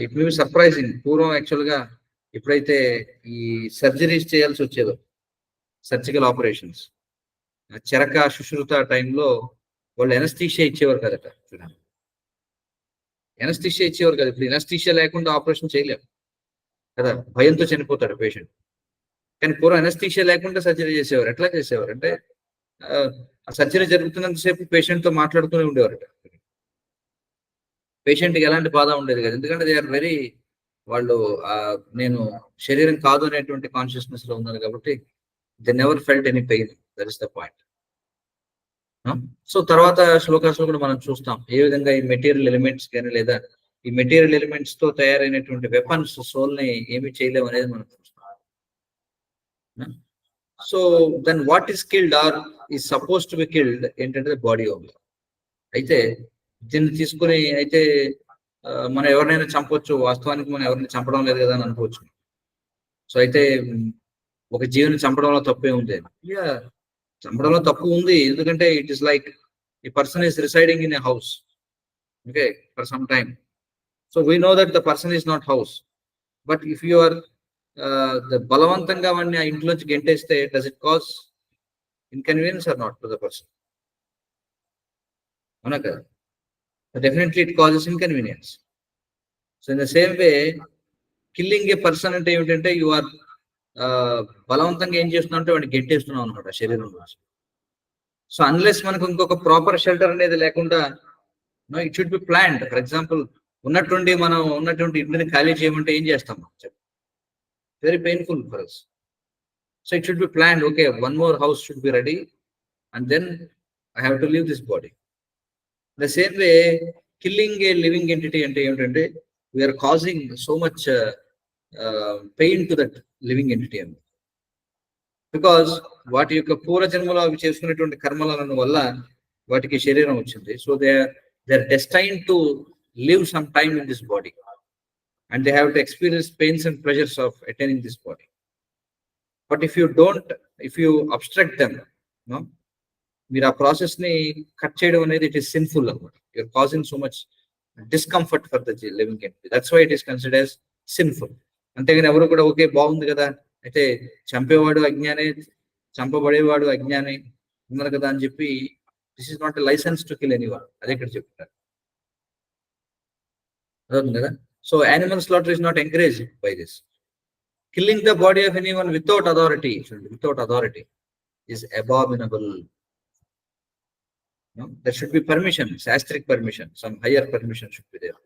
Speaker 1: it may be surprising. పూర్వం actual గా ఎప్పుడైతే ఈ surgeries చేయాల్సి వచ్చేదో, సర్జికల్ ఆపరేషన్స్, చెరక సుశ్రుత టైంలో వాళ్ళు ఎనస్థీషియా ఇచ్చేవారు కదట. ఎనస్థీషియా ఇచ్చేవారు కదా. ఇప్పుడు ఎనస్థీషియా లేకుండా ఆపరేషన్ చేయలేము కదా, భయంతో చనిపోతాడు పేషెంట్. కానీ పూర్వం ఎనస్థీషియా లేకుండా సర్జరీ చేసేవారు. ఎట్లా చేసేవారు అంటే ఆ సర్జరీ జరుగుతున్నంతసేపు పేషెంట్ తో మాట్లాడుతూనే ఉండేవారట. పేషెంట్కి ఎలాంటి బాధ ఉండేది కదా, ఎందుకంటే దే ఆర్ వెరీ, వాళ్ళు నేను శరీరం కాదు అనేటువంటి కాన్షియస్నెస్ లో ఉన్నారు కాబట్టి they never felt any pain. That is the point. So తర్వాత శ్లోకాస్ లో కూడా మనం చూస్తాం ఏ విధంగా ఈ మెటీరియల్ ఎలిమెంట్స్ కానీ లేదా ఈ మెటీరియల్ ఎలిమెంట్స్ తో తయారైనటువంటి వెపన్స్ సోల్ ని ఏమి చేయలేము అనేది మనం చూస్తాం. So then what is killed or is suppose to be killed ఏంటంటే బాడీ ఓన్లీ. అయితే దీన్ని తీసుకుని అయితే మనం ఎవరినైనా చంపొచ్చు, వాస్తవానికి మనం ఎవరిని చంపడం లేదు కదా అని అనుకోవచ్చు. సో అయితే ఒక జీవిని చంపడంలో తప్పే ఉంది. చంపడంలో తప్పు ఉంది, ఎందుకంటే ఇట్ ఈస్ లైక్ ఈ person is residing in a house, okay, for some time. So we know that the person is not house, but if you are బలవంతంగా వాడిని ఆ ఇంట్లోంచి గెంటేస్తే does it cause inconvenience or not to the person? అవునా కదా? Definitely it causes inconvenience. So in the same way killing a person అంటే ఏమిటంటే you are బలవంతంగా ఏం చేస్తున్నావు అంటే వాడిని గెంటేస్తున్నావు అనమాట శరీరం నుంచి. సో అన్లెస్ మనకు ఇంకొక ప్రాపర్ షెల్టర్ అనేది లేకుండా it should be planned. For example మనం ఉన్నటువంటి ఇంటిని ఖాళీ చేయమంటే ఏం చేస్తాం? Very painful for us. So it should be planned. Okay, one more house should be ready, and then I have to leave this body. The same way, killing a living entity ante emtante we are causing so much pain to that living entity, because వాటి యొక్క పూర్వ జన్మలో అవి చేసుకునేటువంటి కర్మల వల్ల వాటికి శరీరం వచ్చింది. So they are destined to live some time in this body, and they have to experience pains and pleasures of attaining this body. But if you obstruct them, మీరు ఆ ప్రాసెస్ ని కట్ చేయడం అనేది ఇట్ ఈస్ సిన్ఫుల్ అనమాట. You are causing so much discomfort for the living entity. That's why it is considered as sinful. అంతేగాని ఎవరు కూడా okay బాగుంది కదా, అయితే చంపేవాడు అజ్ఞానే, చంపబడేవాడు అజ్ఞానే ఉన్నారు కదా అని చెప్పి this is not a licence to kill anyone. అదే ఇక్కడ చెప్తారు అర్థం కదా. So animal slaughter is not encouraged by this. Killing the body of anyone without authority is abominable. There should be permission, shastric permission, some higher permission should be there.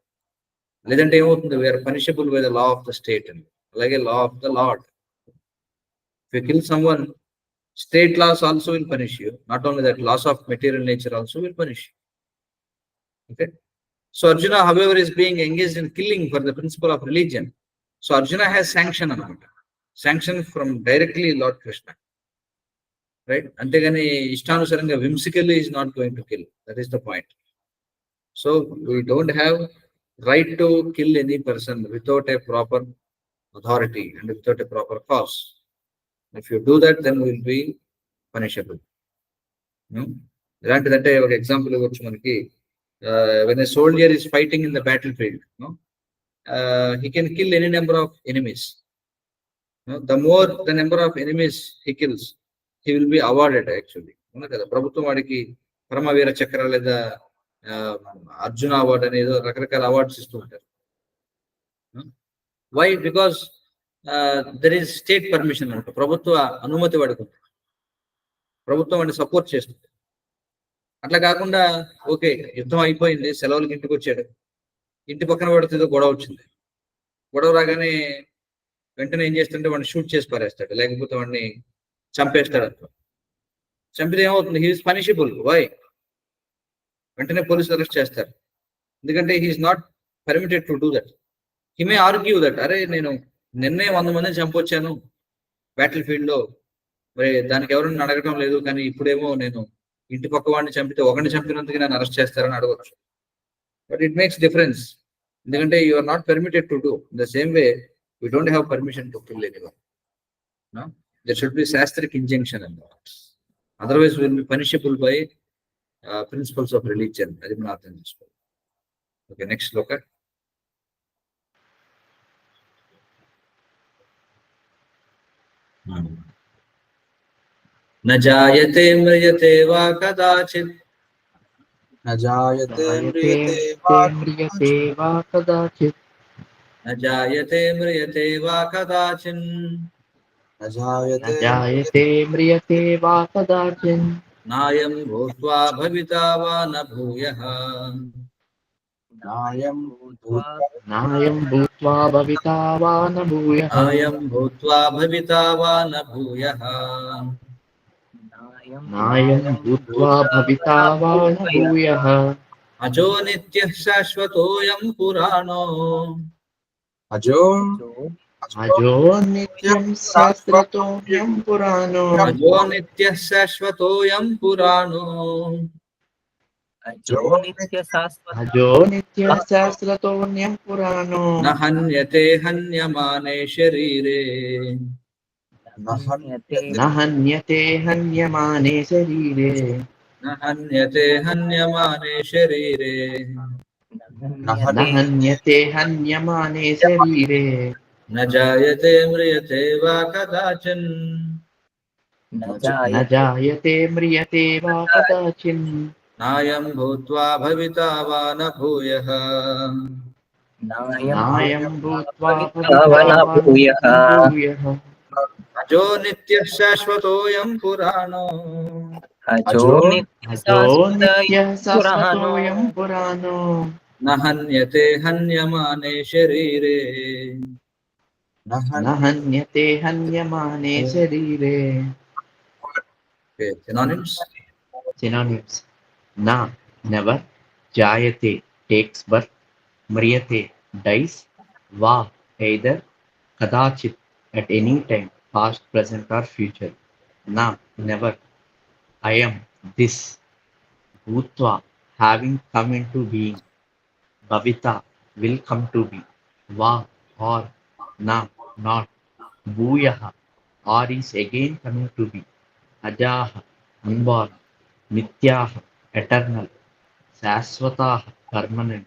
Speaker 1: Ledante emotundi, we are punishable by the law of the state and like a law of the Lord. If you kill someone, state laws also will punish you. Not only that, laws of material nature also will punish you. Okay. So Arjuna, however, is being engaged in killing for the principle of religion. So Arjuna has sanction from directly Lord Krishna, right? Antegani ishtanusaranga whimsically is not going to kill. That is the point. So we don't have right to kill any person without a proper authority and without a proper cause. If you do that, then we will be punishable. Elantidante oka example ivochu manaki. When a soldier is fighting in the battlefield, he can kill any number of enemies. The more the number of enemies he kills, he will be awarded actually. అవునా కదా, ప్రభుత్వం వాడికి పరమవీర చక్ర లేదా Arjuna award అనేది రకరకాల awards ఇస్తూ ఉంటారు. Why? Because there is state permission అంట, ప్రభుత్వ అనుమతి వాడికి ఉంది, ప్రభుత్వం వాడిని సపోర్ట్ చేస్తుంది. అట్లా కాకుండా ఓకే యుద్ధం అయిపోయింది, సెలవులకి ఇంటికి వచ్చాడు, ఇంటి పక్కన పడితే ఏదో గొడవ వచ్చింది, గొడవ రాగానే వెంటనే ఏం చేస్తుంటే వాడిని షూట్ చేసి పారేస్తాడు, లేకపోతే వాడిని చంపేస్తాడు. అట్లా చంపితే ఏమవుతుంది? He is punishable. వై? వెంటనే పోలీసులు అరెస్ట్ చేస్తారు, ఎందుకంటే he is not permitted to do that. He may argue that అరే నేను నిన్నే 100 మందిని చంపొచ్చాను బ్యాటిల్ ఫీల్డ్ లో, మరి దానికి ఎవరైనా అడగటం లేదు, కానీ ఇప్పుడేమో నేను ఇంటి పక్క వాడిని చంపితే ఒకరిని చంపినందుకు నన్ను అరెస్ట్ చేస్తారని అడగవచ్చు. బట్ ఇట్ మేక్స్ డిఫరెన్స్, ఎందుకంటే you are not permitted to do. The same way we don't have permission to kill anyone. No? There should be shastric injunction and that. Otherwise we will be punishable by principles of religion. Adi mana artham chesuko. Okay, next sloka. न जायते म्रियते वा कदाचित्
Speaker 2: न जायते म्रियते वा
Speaker 3: म्रियते वा कदाचित्
Speaker 1: न जायते म्रियते वा कदाचिन्
Speaker 2: न जायते
Speaker 3: जायते म्रियते वा कदाचिन्
Speaker 1: नायं भूत्वा भविता वा न भूयः
Speaker 2: नायं
Speaker 3: भूत्वा भविता वा न भूयः
Speaker 1: नायं भूत्वा भविता वा न भूयः
Speaker 3: नायं भूत्वा भविता वा न भूयः
Speaker 1: अजो नित्यः शाश्वतोऽयं पुराणो
Speaker 2: अजो
Speaker 3: नित्यं शाश्वतोऽयं पुराणो
Speaker 1: अजो नित्यः शाश्वतोऽयं पुराणो
Speaker 3: अजो नित्यः शाश्वतोऽयं पुराणो
Speaker 1: न हन्यते हन्यमाने शरीरे
Speaker 3: न हन्यते हन्यमाने शरीरे
Speaker 1: न हन्यते हन्यमाने शरीरे
Speaker 3: न हन्यते हन्यमाने शरीरे
Speaker 1: न जायते म्रियते वा कदाचिन्
Speaker 3: न जायते म्रियते वा कदाचिन्
Speaker 1: नायं भूत्वा भविता वा न भूयः
Speaker 3: नायं भूत्वा भविता वा न भूयः
Speaker 1: अजो नित्यः शाश्वतोऽयं पुराणो
Speaker 3: अजो नित्यः शाश्वतोऽयं पुराणो
Speaker 1: न हन्यते हन्यमाने शरीरे
Speaker 2: न
Speaker 3: न हन्यते हन्यमाने शरीरे
Speaker 1: Okay, synonyms.
Speaker 3: Synonyms: na, never; jayate, takes birth; mriyate, dies; va, either; kadachit, at any time, past, present or future; na, never; I am, this; bhutva, having come into being; bhavita, will come to be; va, or; na, not; bhuyaha, or is again coming to be; ajaha, unborn; nityaha, eternal; shashvataha, permanent;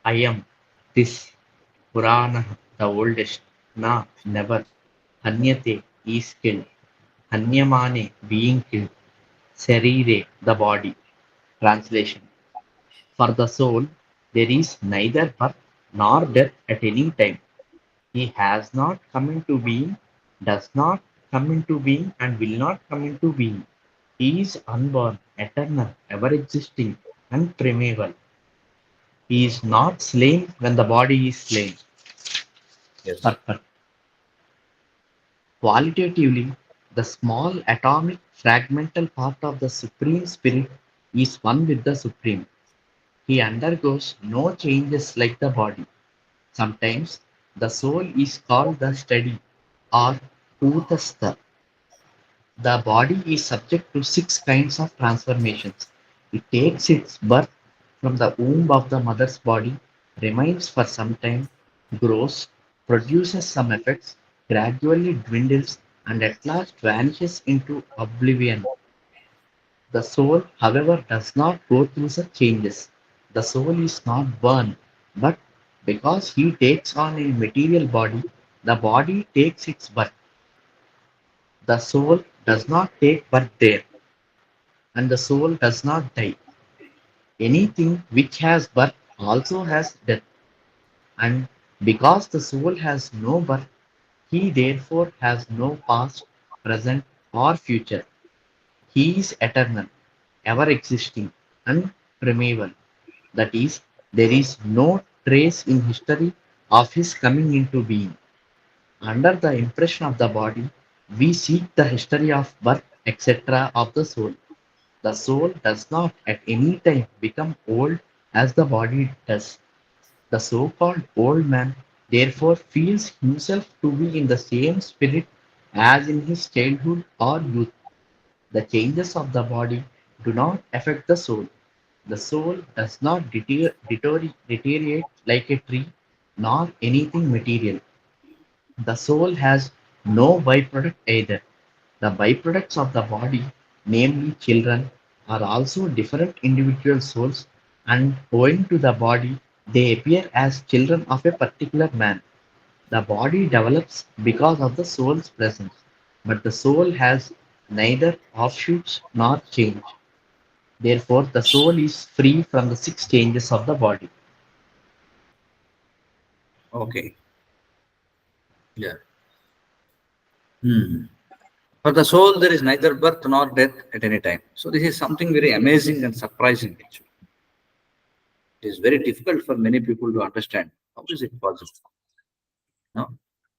Speaker 3: I am, this; puranaha, the oldest; na, never; hanyate, is killed; hanyamane, being killed; sharire, the body. Translation: for the soul there is neither birth nor death at any time. He has not come into being, does not come into being, and will not come into being. He is unborn, eternal, ever-existing, and primeval. He is not slain when the body is slain.
Speaker 1: Yes.
Speaker 3: Purport. Qualitatively, the small atomic fragmental part of the Supreme Spirit is one with the Supreme. He undergoes no changes like the body. Sometimes the soul is called the steady or Bhutastha. The body is subject to 6 kinds of transformations. It takes its birth from the womb of the mother's body, remains for some time, grows, produces some effects, gradually dwindles, and at last vanishes into oblivion. The soul, however, does not go through such changes. The soul is not born, but because he takes on a material body, the body takes its birth. The soul does not take birth there, and the soul does not die. Anything which has birth also has death, and because the soul has no birth, he therefore has no past, present, or future. He is eternal, ever existing, and primeval. That is, there is no trace in history of his coming into being. Under the impression of the body, we seek the history of birth, etc. of the soul. The soul does not at any time become old as the body does. The so-called old man therefore feels himself to be in the same spirit as in his childhood or youth. The changes of the body do not affect the soul. The soul does not deteriorate like a tree nor anything material. The soul has no byproduct either. The byproducts of the body, namely children, are also different individual souls, and owing to the body, they appear as children of a particular man. The body develops because of the soul's presence, but the soul has neither offshoots nor change. Therefore, the soul is free from the six changes of the body.
Speaker 1: Okay. Yeah. For the soul, there is neither birth nor death at any time. So this is something very amazing and surprising. Actually, it is very difficult for many people to understand. How is it possible? No,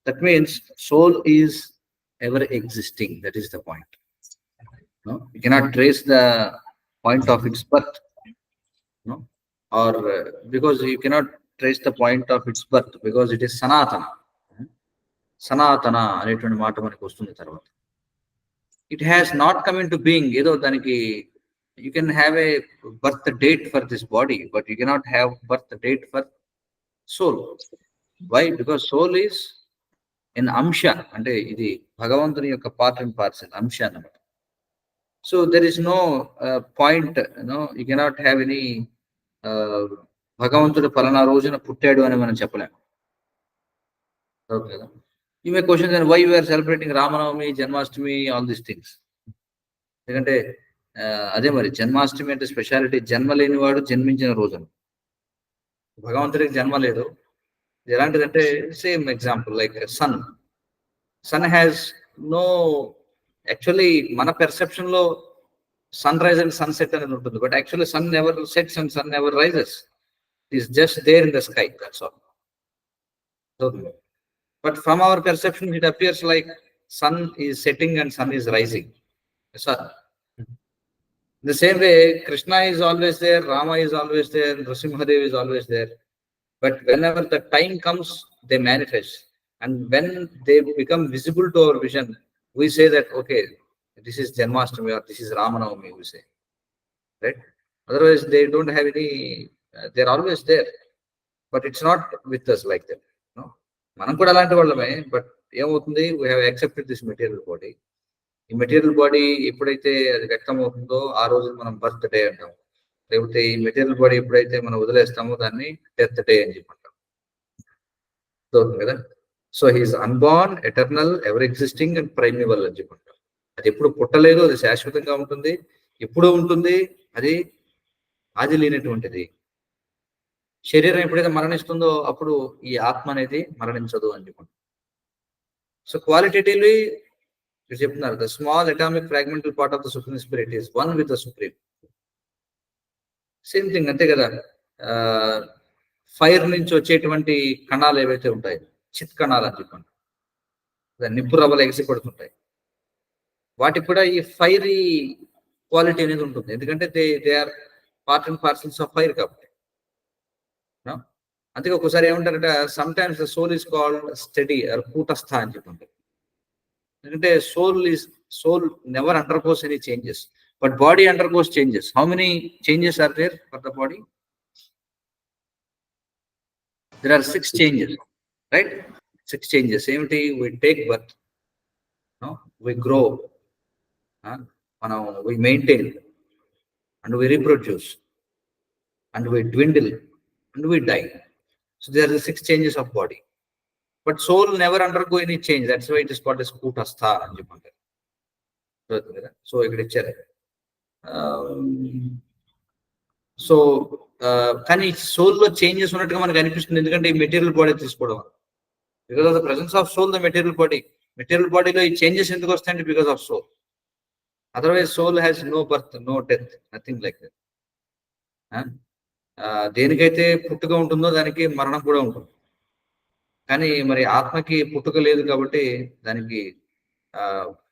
Speaker 1: that means soul is ever existing. That is the point. No, you cannot trace the point of its birth. No, or because you cannot trace the point of its birth because it is Sanatana. సనాతన అనేటువంటి మాట మనకు వస్తుంది తర్వాత. It has not come into being. ఏదో దానికి you can have a birth date for this body, but you cannot have birth date for soul. Why? Because soul is an amsha, అంటే ఇది భగవంతుని యొక్క పార్ట్ అండ్ పార్సల్ అంశ అన్నమాట. So there is no point, you cannot have any భగవంతుడు ఫలానా రోజున పుట్టాడు అని మనం చెప్పలేము. Okay. You may question then why we are celebrating Ramanavami, Janmashtami, all these things. ఎందుకంటే అదే మరి జన్మాష్టమి అంటే స్పెషాలిటీ జన్మ లేనివాడు జన్మించిన రోజు. భగవంతుడికి జన్మ లేదు. ఎలాంటిదంటే same example like sun has no, actually మన పెర్సెప్షన్ లో sun rise and sun set అనేది ఉంటుంది, but actually sun never sets and sun never rises. It is just there in the sky, that's all. But from our perception, it appears like sun is setting and sun is rising. So, the same way, Krishna is always there, Rama is always there, Nrsimhadev is always there. But whenever the time comes, they manifest. And when they become visible to our vision, we say that, okay, this is Janmashtami or this is Ramanavami, we say. Right? Otherwise, they don't have any, they're always there. But it's not with us like that. No? మనం కూడా అలాంటి వాళ్ళమే. But ఏమవుతుంది, we have accepted this material body. ఈ material body ఎప్పుడైతే అది వ్యక్తం అవుతుందో ఆ రోజు మనం బర్త్ డే అంటాం. లేకపోతే ఈ మెటీరియల్ బాడీ ఎప్పుడైతే మనం వదిలేస్తామో దాన్ని డెత్ డే అని చెప్పంటాం. కదా. So he is unborn, eternal, ever existing and primeval అని చెప్పంటాం. అది ఎప్పుడు పుట్టలేదు, అది శాశ్వతంగా ఉంటుంది, ఎప్పుడూ ఉంటుంది, అది ఆది లేనటువంటిది. శరీరం ఎప్పుడైతే మరణిస్తుందో అప్పుడు ఈ ఆత్మ అనేది మరణించదు అని చెప్పండి. సో క్వాలిటేటివ్లీ చెప్తున్నారు, the small atomic fragmental part of the supreme spirit is one with the supreme. Same thing అంతే కదా. ఫైర్ నుంచి వచ్చేటువంటి కణాలు ఏవైతే ఉంటాయి, చిత్ కణాలు అని చెప్పండి, నిప్పు రవ్వలు ఎగసిపడుతుంటాయి, వాటికి కూడా ఈ ఫైరీ క్వాలిటీ అనేది ఉంటుంది. ఎందుకంటే they are part and parcels of fire కాబట్టి. అందుకే ఒకసారి ఏమంటారంటే some times the soul is called steady or కూటస్థ అని చెప్పంటారు. ఎందుకంటే soul never undergoes any changes, but body undergoes changes. How many changes are there for the body? There are 6 changes, right? 6 changes. ఏమిటి? We take birth, we grow, we maintain, and we reproduce, and we dwindle, and we die. So there are the 6 changes of body. But soul never undergo any change. That's why it is called as kutastha అని చెప్పంటారు. So ఇక్కడ ఇచ్చారు. So కానీ సోల్లో changes ఉన్నట్టుగా మనకు అనిపిస్తుంది, ఎందుకంటే ఈ material body తీసుకోవడం. Because of the presence of soul the material బాడీలో ఈ చేంజెస్ ఎందుకు వస్తాయంటే because of soul. Otherwise soul has no birth, no death, nothing like that. దేనికైతే పుట్టుక ఉంటుందో దానికి మరణం కూడా ఉంటుంది. కానీ మరి ఆత్మకి పుట్టుక లేదు కాబట్టి దానికి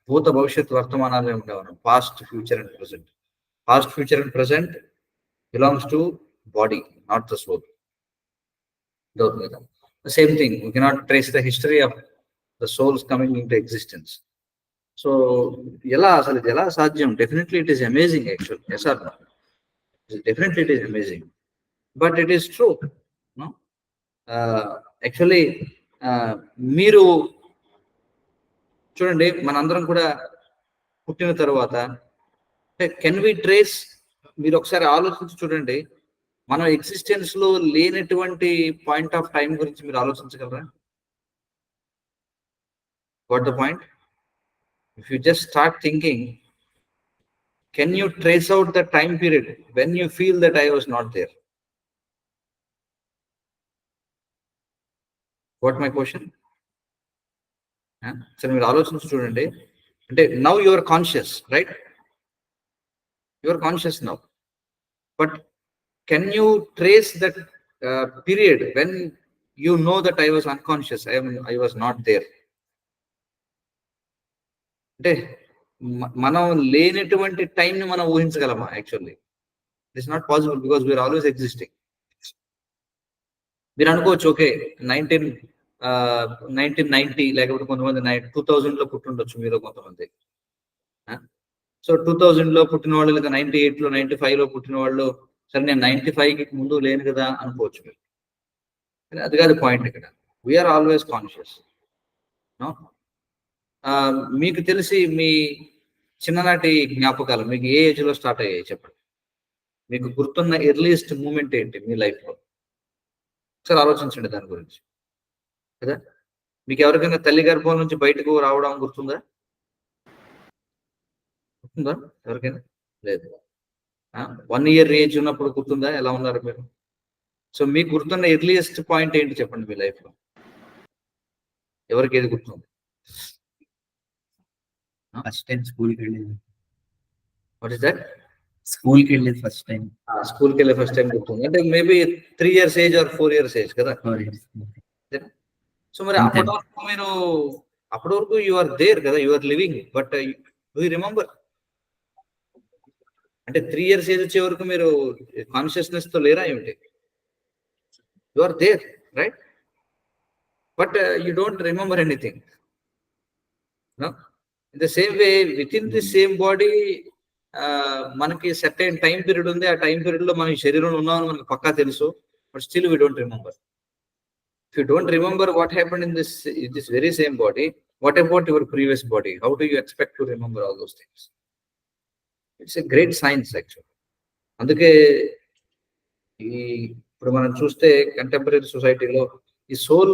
Speaker 1: భూత భవిష్యత్ వర్తమానాలే ఉండేవారు. Past, future and present. Past, future and present belongs to body, not the soul. The same thing, we cannot trace the history of the souls coming into existence. So asalu ela sadhyam? Definitely it is amazing actually. Yes or no? Definitely it is amazing, but it is true, no? Actually మీరు చూడండి, మనందరం కూడా పుట్టిన తర్వాత can we trace, మీరు ఒకసారి ఆలోచించి చూడండి, మనం ఎగ్జిస్టెన్స్ లో లేనటువంటి పాయింట్ ఆఫ్ టైం గురించి మీరు ఆలోచించగలరా? What the point? If you just start thinking, can you trace out the time period when you feel that I was not there? What my question? సరే మీరు ఆలోచించి చూడండి. అంటే now you are conscious, right? You are conscious now, but can you trace that period when you know that I was unconscious, I was not there? అంటే మనం లేనటువంటి time ని మనం ఊహించగలమా? Actually it is not possible, because we are always existing. మీరు అనుకోవచ్చు, okay 1990 లేకపోతే కొంతమంది 2000 లో పుట్టుండొచ్చు మీరు కొంతమంది. సో 2000 లో పుట్టిన వాళ్ళు, లేదా 98 లో 95 లో పుట్టిన వాళ్ళు, సరే నేను 95కి ముందు లేను కదా అనుకోవచ్చు మీరు. అది కాదు పాయింట్ ఇక్కడ. We are always conscious. మీకు తెలిసి మీ చిన్ననాటి జ్ఞాపకాలు మీకు ఏ ఏజ్ లో స్టార్ట్ అయ్యాయి చెప్పండి? మీకు గుర్తున్న ఎర్లీయెస్ట్ మూమెంట్ ఏంటి మీ లైఫ్ లో? ఒకసారి ఆలోచించండి దాని గురించి కదా. మీకు ఎవరికైనా తల్లి గర్భం నుంచి బయటకు రావడం గుర్తుందా? గుర్తుందా ఎవరికైనా? లేదు. 1 year ఏజ్ ఉన్నప్పుడు గుర్తుందా ఎలా ఉన్నారు మీరు? సో మీకు గుర్తున్న ఎర్లియెస్ట్ పాయింట్ ఏంటి చెప్పండి మీ లైఫ్ లో? ఎవరికి ఏది గుర్తుంది?
Speaker 3: ఫస్ట్ టైం స్కూల్కి వెళ్ళేది.
Speaker 1: What is that?
Speaker 3: స్కూల్కి వెళ్ళేది ఫస్ట్ టైం.
Speaker 1: స్కూల్కి వెళ్ళే ఫస్ట్ టైం గుర్తుంది. అంటే maybe 3 years age or 4 years age కదా. సో మరి అప్పటి వరకు యు ఆర్ దేర్ కదా, you are living, but do you remember? అంటే 3 years ఏజ్ వచ్చే వరకు మీరు కాన్షియస్నెస్ తో లేరా ఏమిటి? You are there, right? But you don't remember anything. In the same way, with in the same body మనకి certain time period ఉంది. ఆ టైం పీరియడ్ లో మన శరీరంలో ఉన్నామని మనకు పక్కా తెలుసు, but still we don't remember. If you don't remember what happened in this very same body, what about your previous body? How do you expect to remember all those things? It's a great science actually. అందుకే ఇప్పుడు మనం చూస్తే contemporary సొసైటీలో ఈ soul,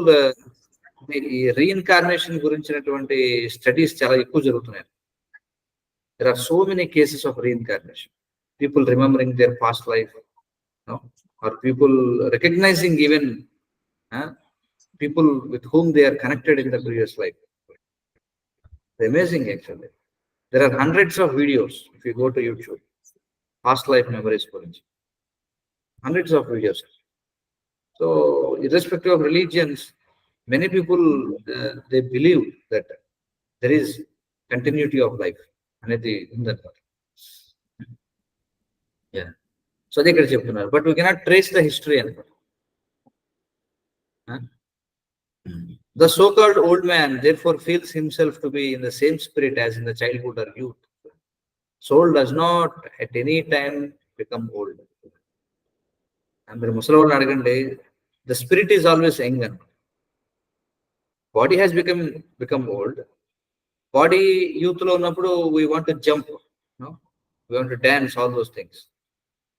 Speaker 1: ఈ reincarnation గురించినటువంటి studies చాలా ఎక్కువ జరుగుతున్నాయి. There are so many cases of reincarnation. People remembering their past life, or people recognizing even people with whom they are connected in the previous life. It's amazing actually. There are hundreds of videos if you go to YouTube, past life memories gurinchi. Hundreds of videos. So irrespective of religions, many people they believe that there is continuity of life అనేది ఉందన్నమాట. So అదే ఇక్కడ చెప్తున్నారు. But we cannot trace the history అన్నమాట. The so-called old man therefore feels himself to be in the same spirit as in the childhood or youth. Soul does not at any time become old. And the Muslim adagandi, the spirit is always young. Body has become old. Body youth lo unnappudu we want to jump, we want to dance, all those things.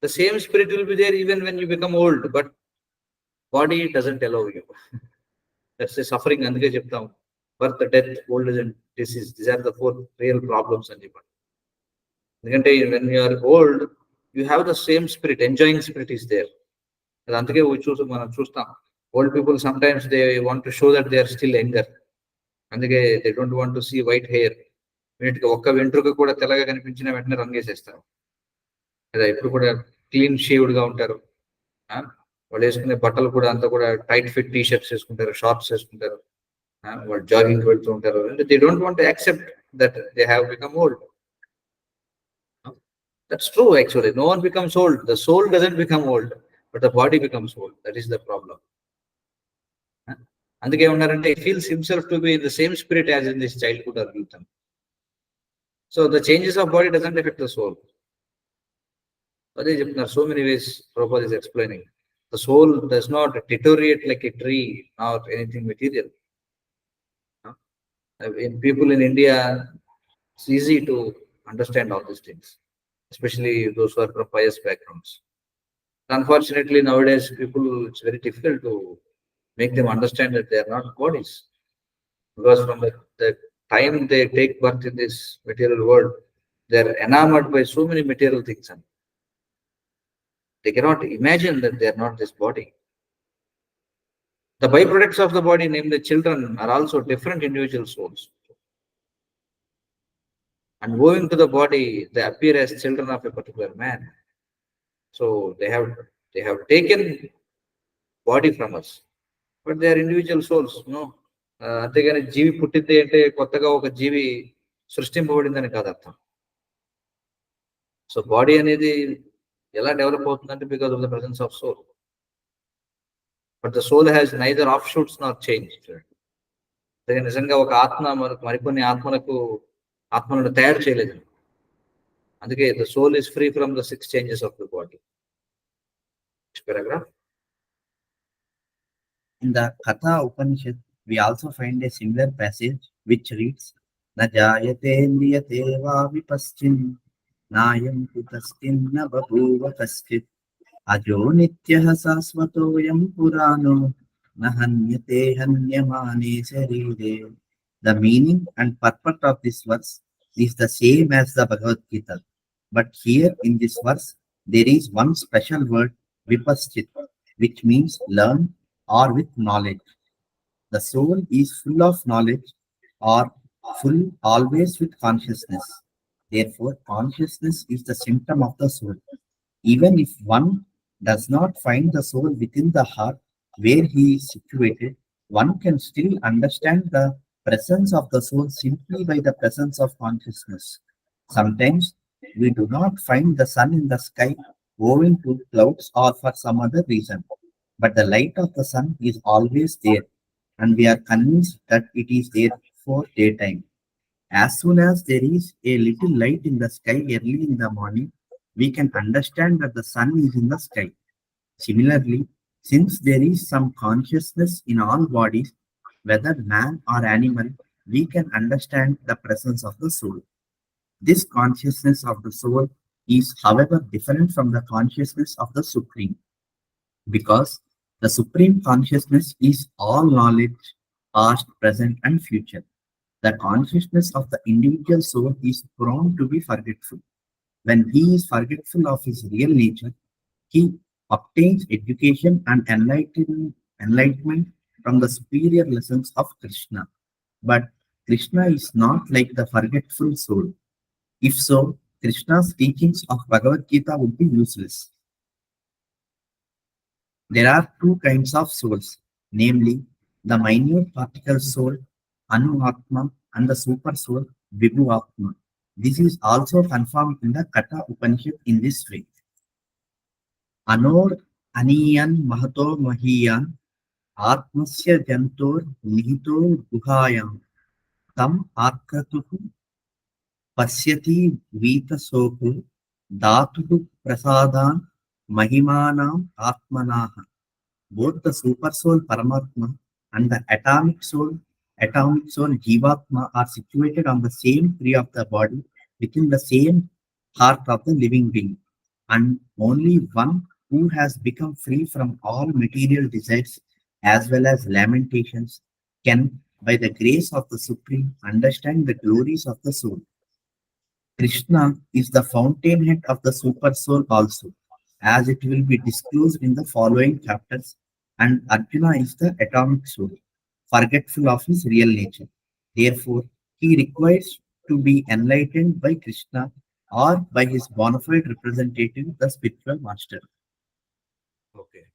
Speaker 1: The same spirit will be there even when you become old, but Body doesn't allow you. That's the suffering. Andike cheptam. Birth, death, old age, and disease. These are the four real problems. And when you are old, you have the same spirit. Enjoying spirit is there. అందుకే మనం చూస్తాం old people sometimes they want to show that they are still younger. అందుకే they don't want to see white hair. వీటికి ఒక్క వెంట్రుక కూడా తెల్లగా కనిపించిన వెంటనే రంగేసేస్తారు కదా. ఇప్పుడు కూడా క్లీన్ షేవ్డ్ గా ఉంటారు. వాళ్ళు వేసుకునే బట్టలు కూడా అంతా కూడా టైట్ ఫిట్ టీ షర్ట్స్ వేసుకుంటారు, షార్ట్స్ వేసుకుంటారు, వాళ్ళు జాగింగ్ కి వెళ్తూ ఉంటారు. They don't want to accept that they have become old. That's true actually. No one becomes old. The soul doesn't become old, but the body becomes old. That is the problem. అందుకే ఏమన్నారంటే he feels himself to be in the same spirit as in his childhood or youth. So the changes of body doesn't affect the soul. అదే చెప్తున్నారు. So many ways Prabhupada is explaining. The soul does not deteriorate like a tree or anything material. In people in India, it's easy to understand all these things, especially those who are from pious backgrounds. Unfortunately, nowadays, people, it's very difficult to make them understand that they are not bodies. Because from the time they take birth in this material world, they are enamored by so many material things. And they cannot imagine that they are not this body. The byproducts of the body, named the children, are also different individual souls. And moving to the body, they appear as children of a particular man. So they have taken body from us, but they are individual souls. అంతేగాని జీవి పుట్టింది అంటే కొత్తగా ఒక జీవి సృష్టింపబడిందని కాదు అర్థం. So body అనేది ఎలా develop అవుతుందంటే because of the presence of soul. But the soul has neither of shoots not change. నిజంగా ఒక ఆత్మ మరికొన్ని ఆత్మలను తయారు చేయలేదు. అందుకే the soul is free from the 6 changes of the body. Next paragraph.
Speaker 4: In the Katha Upanishad, we also find a similar passage which reads, Na jayate niyate va vipaschin, nayam kutastin na babhuva kaschit, ajo nityah sasvatoyam purano, na hanyate hanyamane sarire. The meaning and purport of this verse is the same as the Bhagavad Gita. But here in this verse, there is one special word, vipaschit, which means learn or with knowledge. The soul is full of knowledge or full always with consciousness. Therefore, consciousness is the symptom of the soul. Even if one does not find the soul within the heart where he is situated, one can still understand the presence of the soul simply by the presence of consciousness. Sometimes we do not find the sun in the sky owing to clouds or for some other reason, but the light of the sun is always there, and we are convinced that it is there for daytime. As soon as there is a little light in the sky early in the morning, we can understand that the sun is in the sky. Similarly, since there is some consciousness in all bodies, whether man or animal, we can understand the presence of the soul. This consciousness of the soul is, however, different from the consciousness of the Supreme, because the Supreme consciousness is all knowledge, past, present, and future. The consciousness of the individual soul is prone to be forgetful. When he is forgetful of his real nature, he obtains education and enlightenment from the superior lessons of Krishna. But Krishna is not like the forgetful soul. If so, Krishna's teachings of Bhagavad Gita would be useless. There are 2 kinds of souls, namely the minute particle soul, Anu Atma, and the super soul, Vibhu Atma. This is also confirmed in the Katha Upanishad in this way. Anor aniyan mahato mahiyan, Atmasya jantor nihito guhayam, tam akratuhu pasyati vita soku, dhatuhu prasadan mahimanam atmanaha. Both the super soul Paramatma and the atomic soul Jivatma are situated on the same tree of the body within the same heart of the living being, and only one who has become free from all material desires as well as lamentations, can, by the grace of the Supreme, understand the glories of the soul. Krishna is the fountainhead of the super soul also, as it will be disclosed in the following chapters, and Arjuna is the atomic soul, forgetful of his real nature. Therefore, he requires to be enlightened by Krishna or by his bona fide representative, the spiritual master.
Speaker 1: Okay.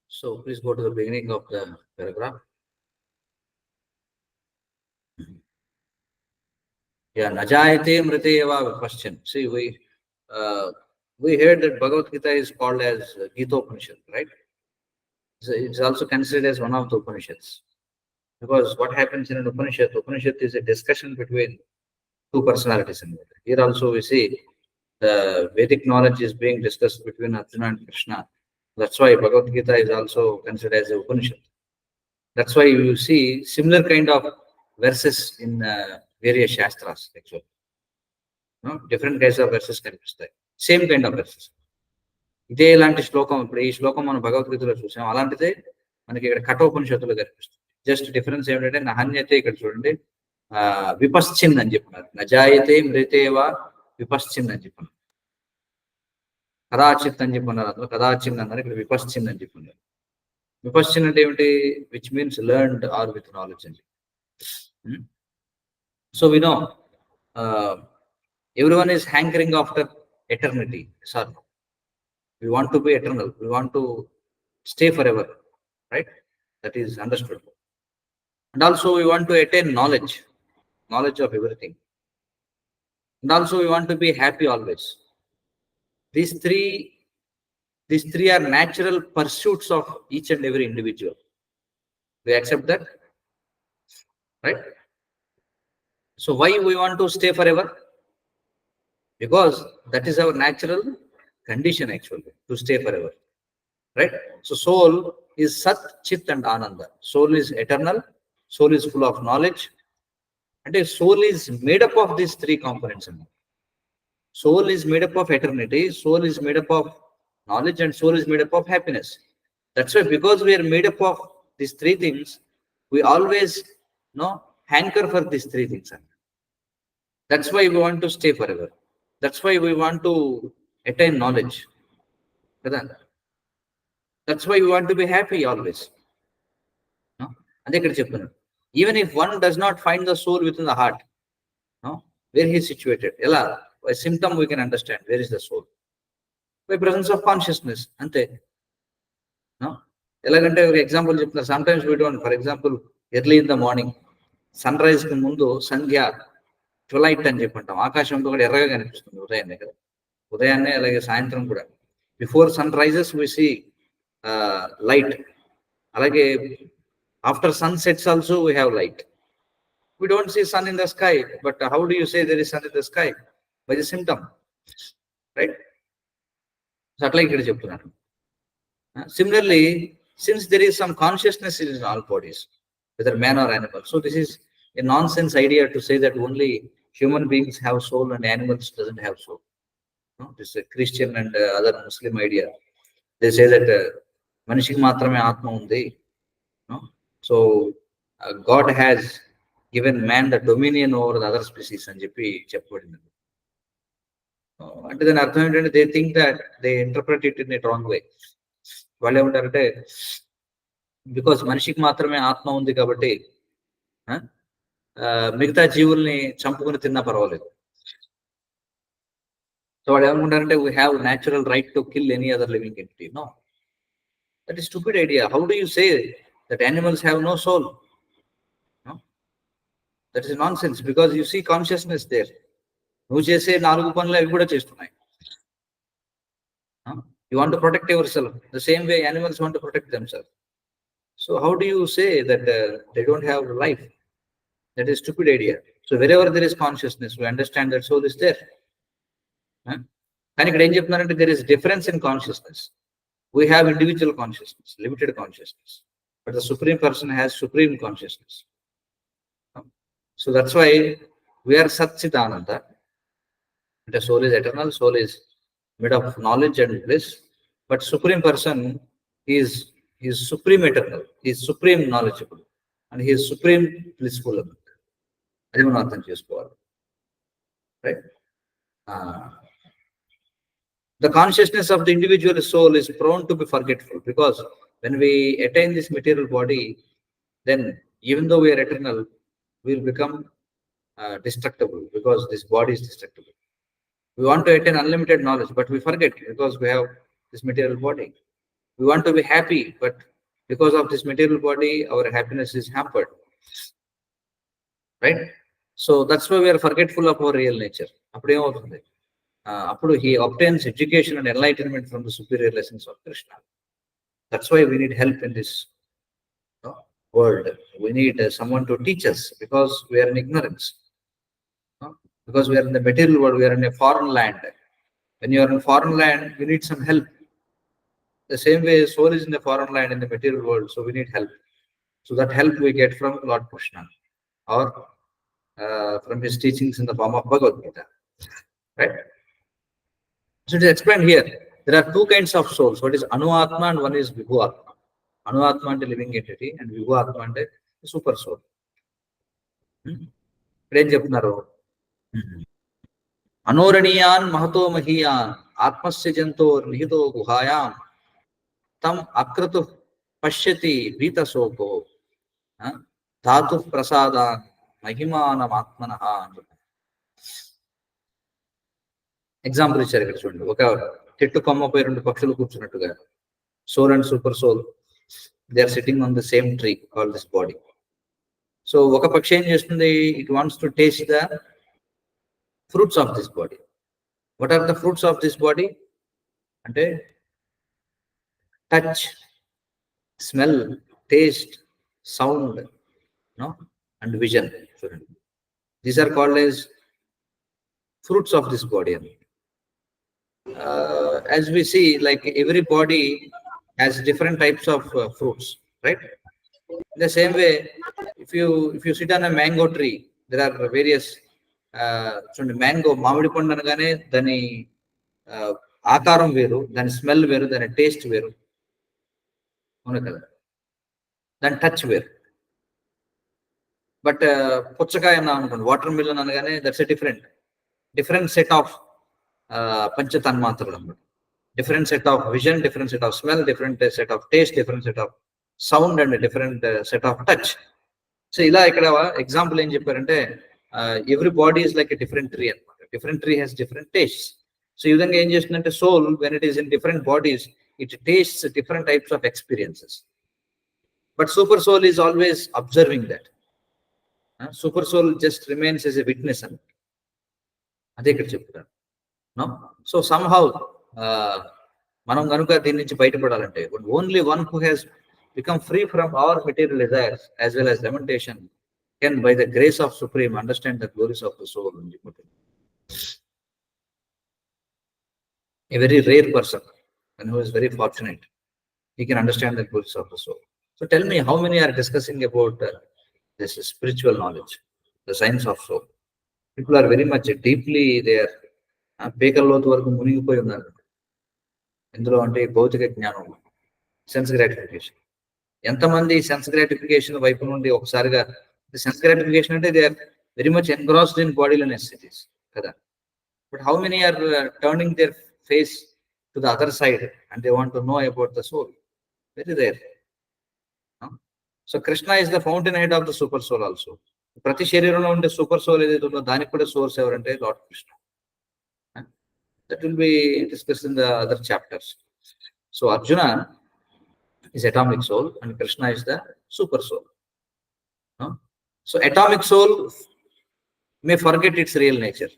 Speaker 1: So please go to the beginning of the paragraph. Yeah, najayate mrite eva vipasyan. See, we heard that Bhagavad Gita is called as Gita Upanishad, right? So it's also considered as one of the Upanishads. Because what happens in an Upanishad is a discussion between two personalities. Here also we see the Vedic knowledge is being discussed between Arjuna and Krishna. That's why Bhagavad Gita is also considered as a Upanishad. That's why you see similar kind of verses in various Shastras, actually. No? Different kinds of verses కనిపిస్తాయి. Same kind of verses. ఇదే ఇలాంటి శ్లోకం, ఇప్పుడు ఈ శ్లోకం మనం భగవద్గీతలో చూసాం, అలాంటిదే మనకి ఇక్కడ కఠోపనిషత్తులో కనిపిస్తుంది. జస్ట్ డిఫరెన్స్ ఏమిటంటే నహన్యతే ఇక్కడ చూడండి విపశ్చిన్ అని చెప్పినారు, నజాయతే మృతేవా విపశ్చిన్ అని చెప్పినారు. కదాచిత్ అని చెప్పినారు, అందులో కదాచిన్ అన్నారు, ఇక్కడ విపశ్చిన్ అని చెప్పినారు. విపశ్చిన్ అంటే ఏమిటి? Which means learned or with knowledge అని. So we know everyone is hankering after eternity. Sorry, we want to be eternal, we want to stay forever, right? That is understood. And also we want to attain knowledge of everything, and also we want to be happy always. These three are natural pursuits of each and every individual. We accept that, right? So why we want to stay forever? Because that is our natural condition, actually, to stay forever, right? So soul is Sat, Chit and Ananda. Soul is eternal, soul is full of knowledge, and a soul is made up of these three components. Soul is made up of eternity, soul is made up of knowledge, and soul is made up of happiness. That's why, because we are made up of these three things, we always hanker for these three things. That's why we want to stay forever. That's why we want to attain knowledge. That's why we want to be happy always. Even if one does not find the soul within the heart, where he is situated, by symptom we can understand where is the soul. By presence of consciousness. Ante. Elagante example, sometimes we don't, for example, early in the morning, sunrise ku mundu sandhya ట్వలైట్ అని చెప్పంటాం. ఆకాశంతో కూడా ఎర్రగా కనిపిస్తుంది ఉదయాన్నే కదా, ఉదయాన్నే అలాగే సాయంత్రం కూడా. Before sun rises we see light, అలాగే after sun sets also we have light. We don't see sun in the sky, but how do you say there is sun in the sky? By the symptom, right? అట్లా ఇక్కడ చెప్తున్నాను. Similarly, since there is some consciousness in all bodies, whether man or animal, so this is a nonsense idea to say that only human beings have soul and animals doesn't have soul. This is a Christian and other Muslim idea. They say that manishiki maatrame atma undi. So God has given man the dominion over the other species అని చెప్పి చెప్పబడింది. అంటే దాని అర్థం ఏంటంటే, they think that they interpret it in a wrong way. వాళ్ళు ఏమంటారంటే, because మనిషికి మాత్రమే ఆత్మ ఉంది కాబట్టి మిగతా జీవుల్ని చంపుకుని తిన్నా పర్వాలేదు. సో వాళ్ళు ఏమనుకుంటారంటే, we have natural right to kill any other living entity. No, that is stupid idea. How do you say that animals have no soul? That is non sense, because you see consciousness there. నువ్వు చేసే 4 పనులు అవి కూడా చేస్తున్నాయి. You want to protect your self the same way animals want to protect them self. So how do you say that they don't have life? That is stupid idea. So wherever there is consciousness, we understand that soul is there. కానీ ఇక్కడ ఏం చెప్తున్నారంటే, there is difference in consciousness. We have individual consciousness, limited consciousness, but the supreme person has supreme consciousness. So that's why we are Sat Chit Ananda. The soul is eternal, soul is made of knowledge and bliss, but Supreme Person is supreme eternal, he is supreme knowledgeable, and he is supreme blissful. అది మనం అర్థం చేసుకోవాలి, right? The consciousness of the individual soul is prone to be forgetful, because when we attain this material body, then even though we are eternal, we will become destructible, because this body is destructible. We want to attain unlimited knowledge, but we forget because we have this material body. We want to be happy, but because of this material body, our happiness is hampered, right? So that's why we are forgetful of our real nature. Appudu he obtains education and enlightenment from the superior lessons of Krishna. That's why we need help in this world. We need someone to teach us, because we are in ignorance. Because we are in the material world, we are in a foreign land. When you are in a foreign land, you need some help. The same way soul is in a foreign land in the material world, so we need help. So that help we get from Lord Krishna, or from his teachings in the form of Bhagavad Gita, right? So it is explained here. There are two kinds of souls. One is Anu Atma and one is Vibhu Atma. Anu Atma and the living entity, and Vibhu Atma and the super soul. Then చెప్తున్నారు, అనోరణీయాన్ మహతో మహీయాన్ ఆత్మస్య జంతో నిహితో గుహాయాం తం అక్రతు పశ్యతి భీతశోకో ధాతు ప్రసాదాన్ మహిమానమాత్మనః. Example ఇచ్చారు ఇక్కడ చూడండి. ఒక చెట్టు కొమ్మపై రెండు పక్షులు కూర్చున్నట్టుగా soul and super soul, they are sitting on the same tree called this body. So ఒక పక్షి ఏం చేస్తుంది? It wants to taste the fruits of this body. What are the fruits of this body అంటే touch, smell, taste, sound, and vision. These are called as fruits of this body. As we see, like every body has different types of fruits, right? In the same way, if you sit on a mango tree, there are various mango, మామిడి పండు అనగానే దాని ఆకారం వేరు, దాని smell వేరు, దాని taste వేరు, అవును కదా, దాని టచ్ వేరు. బట్ పుచ్చకాయ అన్నా అనుకోండి, వాటర్ మిలన్ అనగానే that's a different set of పంచతన్మాత్రలు అన్నమాట. Different set of vision, different set of smell, different set of taste, different set of sound, and different set of touch. So ఇలా ఇక్కడ example ఏం చెప్పారంటే, every body is like a different tree అనమాట. Different tree has different taste. So ఈ విధంగా ఏం చేస్తుందంటే soul, when it is in different bodies, it tastes different types of experiences. But super soul is always observing that. Super soul just remains as a witness అని అదే ఇక్కడ చెప్తాను. So somehow మనం కనుక దీని నుంచి బయటపడాలంటే, only one who has become free from our material desires as well as lamentation can by the grace of supreme understand the glories of the soul అని చెప్తుంది. A very rare person, and who is very fortunate, he can understand the glories of the soul. So tell me, how many are discussing about this spiritual knowledge, the science of soul? People are very much deeply there. పేకల్లోతు వరకు మునిగిపోయి ఉన్నారు ఇందులో. అంటే భౌతిక జ్ఞానం, sense gratification. ఎంతమంది sense gratification వైపు నుండి ఒకసారిగా, సెన్స్ గ్రాటిఫికేషన్ అంటే they are very much engrossed in బాడీలో నెసెసిటీస్ కదా. But how many are turning their face to the other side and they want to know about the soul? Very rare. So Krishna is the fountainhead of the super soul also. ప్రతి శరీరంలో ఉండే super soul ఏదైతే ఉందో దానికి కూడా source ఎవరంటే lord Krishna. That will be discussed in the other chapters. So Arjuna is atomic soul and Krishna is the super soul. So atomic soul may forget its real nature,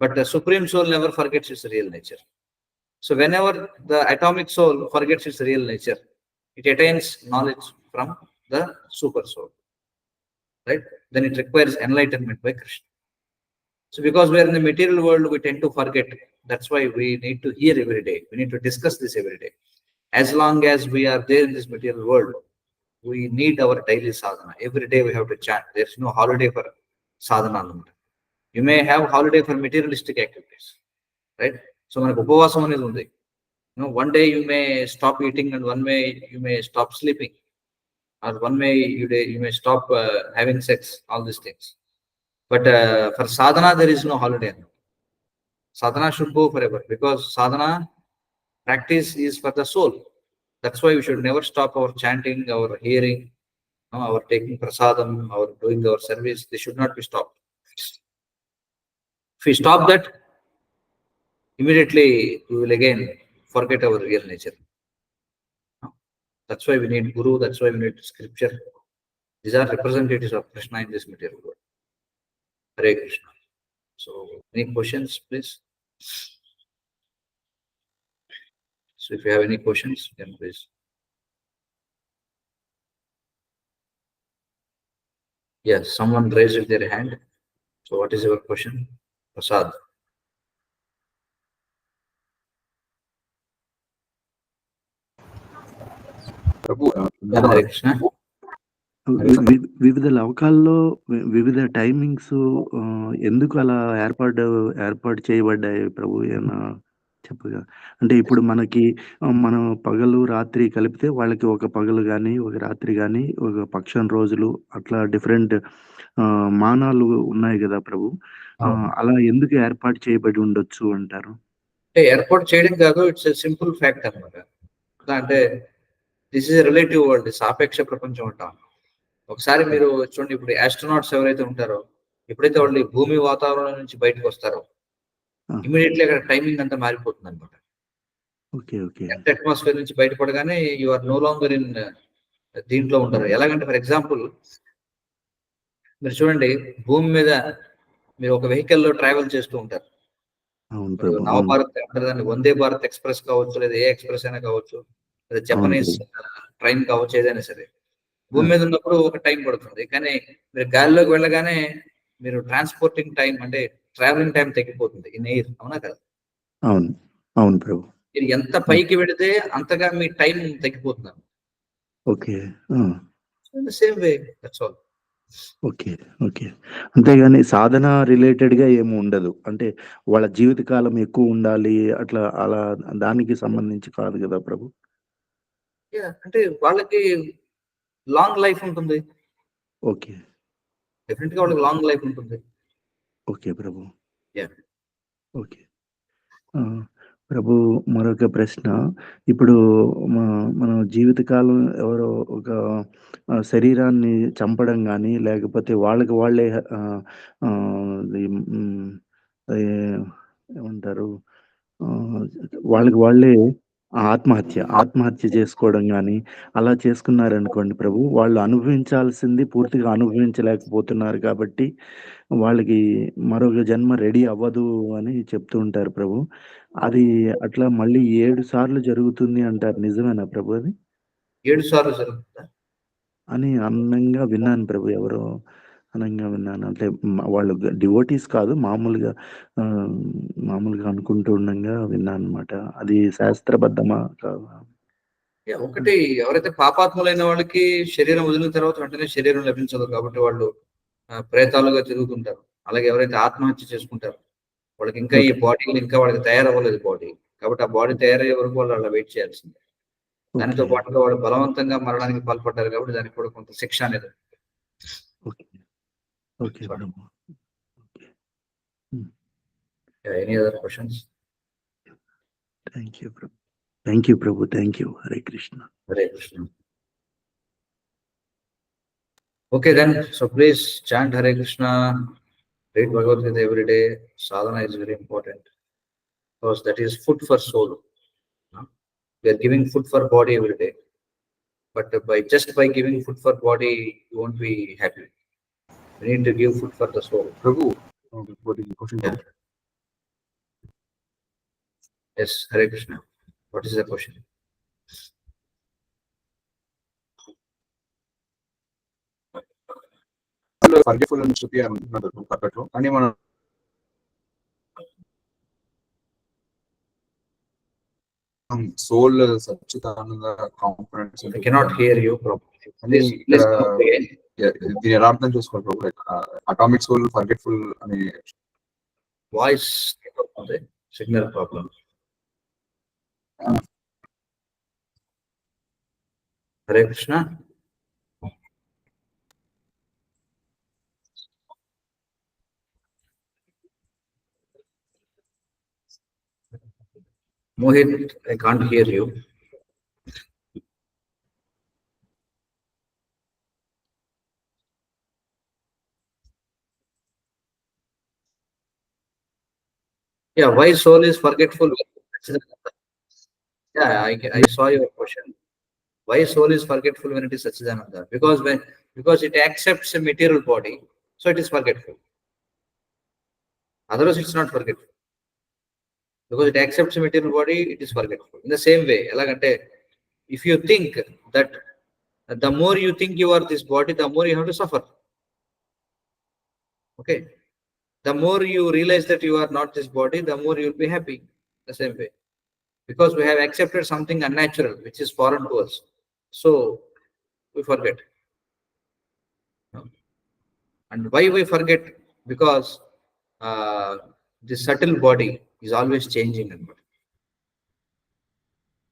Speaker 1: but the supreme soul never forgets its real nature. So whenever the atomic soul forgets its real nature, it attains knowledge from the super soul, right? Then it requires enlightenment by Krishna. So because we are in the material world, we tend to forget. That's why we need to hear every day. We need to discuss this every day. As long as we are there in this material world, we need our daily sadhana. Every day we have to chant. There's no holiday for sadhana. You may have holiday for materialistic activities, right? So మనకు ఉపవాసం అనేది ఉంది. One day you may stop eating and one way you may stop sleeping, or one way you may stop having sex, all these things. But for sadhana there is no holiday. Sadhana should go forever, because sadhana practice is for the soul. That's why we should never stop our chanting, our hearing, our taking prasadam, our doing our service. They should not be stopped. If we stop that, immediately we will again forget our real nature. That's why we need Guru. That's why we need scripture. These are representatives of Krishna in this material world. Hare Krishna. So, any questions, please? So, if you have any questions, then please. Yes, someone raised their hand. So, what is your question? Prasad.
Speaker 2: Prabhu
Speaker 1: Yeah, Hare Krishna.
Speaker 5: వివిధ లోకాల్లో వివిధ timings ఎందుకు అలా ఏర్పాటు చేయబడ్డాయి ప్రభు? ఏమన్నా చెప్పగా, అంటే ఇప్పుడు మనకి మనం పగలు రాత్రి కలిపితే వాళ్ళకి ఒక పగలు కానీ ఒక రాత్రి కానీ ఒక పక్షం రోజులు అట్లా డిఫరెంట్ మానాలు ఉన్నాయి కదా ప్రభు. అలా ఎందుకు ఏర్పాటు చేయబడి ఉండొచ్చు అంటారు?
Speaker 1: అంటే ఏర్పాటు చేయడం కాదు, ఇట్స్ ఎ సింపుల్ ఫ్యాక్ట్ అనమాట. అంటే దిస్ ఇస్ రిలేటివ్ వరల్డ్, సాపేక్ష ప్రపంచం అంటాం. ఒకసారి మీరు చూడండి, ఇప్పుడు ఆస్ట్రోనాట్స్ ఎవరైతే ఉంటారో, ఎప్పుడైతే వాళ్ళు ఈ భూమి వాతావరణం నుంచి బయటకు వస్తారో, ఇమీడియట్లీ అక్కడ టైమింగ్ అంతా మారిపోతుంది అనమాట. అట్మాస్ఫియర్ నుంచి బయటపడగానే you are no longer in దీంట్లో ఉంటారు. ఎలాగంటే ఫర్ ఎగ్జాంపుల్ మీరు చూడండి, భూమి మీద మీరు ఒక వెహికల్ లో ట్రావెల్ చేస్తూ ఉంటారు. నవభారత్ అంటారు దాన్ని, వందే భారత్ ఎక్స్ప్రెస్ కావచ్చు, లేదా ఏ ఎక్స్ప్రెస్ అయినా కావచ్చు, లేదా జపనీస్ ట్రైన్ కావచ్చు, ఏదైనా సరే. భూమి మీద ఉన్నప్పుడు ఒక టైం పడుతుంది, కానీ మీరు గాలిలోకి వెళ్ళగానే మీరు ట్రాన్స్పోర్టింగ్ టైం అంటే ట్రావెలింగ్ టైం తగ్గిపోతుంది ఇన్ ఎయిర్. అవునా కదా?
Speaker 5: అవును, అవును ప్రభు.
Speaker 1: మీరు ఎంత పైకి వెళితే అంతగా మీ టైం తగ్గిపోతుంది.
Speaker 5: Okay,
Speaker 1: same way, that's all.
Speaker 5: Okay, okay. అంతేగాని సాధన రిలేటెడ్ గా ఏమి ఉండదు, అంటే వాళ్ళ జీవితకాలం ఎక్కువ ఉండాలి అట్లా అలా దానికి సంబంధించి కాదు కదా ప్రభు?
Speaker 1: అంటే వాళ్ళకి లాంగ్ లైఫ్ ఉంటుంది.
Speaker 5: ఓకే,
Speaker 1: డెఫినెట్ గా వాళ్ళకి లాంగ్ లైఫ్ ఉంటుంది.
Speaker 5: ఓకే ప్రభు. ఓకే ప్రభు, మరొక ప్రశ్న. ఇప్పుడు మన జీవితకాలం ఎవరో ఒక శరీరాన్ని చంపడం కానీ, లేకపోతే వాళ్ళకి వాళ్ళే ఏమంటారు, వాళ్ళకి వాళ్ళే ఆత్మహత్య చేసుకోవడం కానీ అలా చేసుకున్నారనుకోండి ప్రభు, వాళ్ళు అనుభవించాల్సింది పూర్తిగా అనుభవించలేకపోతున్నారు కాబట్టి వాళ్ళకి మరొక జన్మ రెడీ అవ్వదు అని చెప్తూ ఉంటారు ప్రభు. అది అట్లా మళ్ళీ 7 సార్లు జరుగుతుంది అంటారు, నిజమేనా ప్రభు? అది
Speaker 1: 7 సార్లు జరుగుతుందా
Speaker 5: అని అన్నంగా విన్నాను ప్రభు, ఎవరో అనంగా విన్నాను. అంటే వాళ్ళు డివోటీస్ కాదు, మామూలుగా అనుకుంటూ ఉండగా విన్నాను అనమాట. అది శాస్త్రబద్ధమా కాదు?
Speaker 1: ఒకటి, ఎవరైతే పాపాత్ములైన వాళ్ళకి శరీరం వదిలిన తర్వాత వెంటనే శరీరం లభించదు, కాబట్టి వాళ్ళు ప్రేతాలుగా తిరుగుతుంటారు. అలాగే ఎవరైతే ఆత్మహత్య చేసుకుంటారు వాళ్ళకి ఇంకా ఈ బాడీ ఇంకా వాళ్ళకి తయారవ్వలేదు బాడీ, కాబట్టి ఆ బాడీ తయారయ్యే వరకు వాళ్ళు అలా వెయిట్ చేయాల్సిందే. దానితో పాటుగా వాళ్ళు బలవంతంగా మరణానికి పాల్పడ్డారు కాబట్టి దానికి కూడా కొంత శిక్ష అనేది. Any other questions?
Speaker 5: Thank you, Prabhu. Thank you, Prabhu. Thank you. Hare Krishna.
Speaker 1: Hare Krishna. Okay then, so please chant Hare Krishna, read Bhagavad Gita every day. Sadhana is very important because that is food for soul. We are giving food for body every day, but by giving food for body, you won't be happy. We need to give food for the soul.
Speaker 2: Prabhu, what is the question?
Speaker 1: Yes, Hare Krishna. What is the question?
Speaker 2: Forgetful అని శృతి అంటున్నారు పక్కట్లో, కానీ మనం soul సచ్చిదానంద components.
Speaker 1: I cannot hear you properly.
Speaker 2: దీని ఎలా అర్థం చేసుకోవాలి ప్రభు? అటామిక్ సోల్, ఫర్గెట్ఫుల్ అనే
Speaker 1: voice signal problem. Hare Krishna. Mohit, I can't hear you. Yeah, why soul is forgetful? Yeah, I saw your question. Why soul is forgetful when it is Satchidananda? Because it accepts a material body, so it is forgetful. Otherwise, it's not forgetful. Because it accepts a material body, it is forgetful. In the same way, if you think that the more you think you are this body, the more you have to suffer. Okay. The more you realize that you are not this body, the more you will be happy. The same way. Because we have accepted something unnatural, which is foreign to us. So we forget. And why we forget? Because the subtle body is always changing.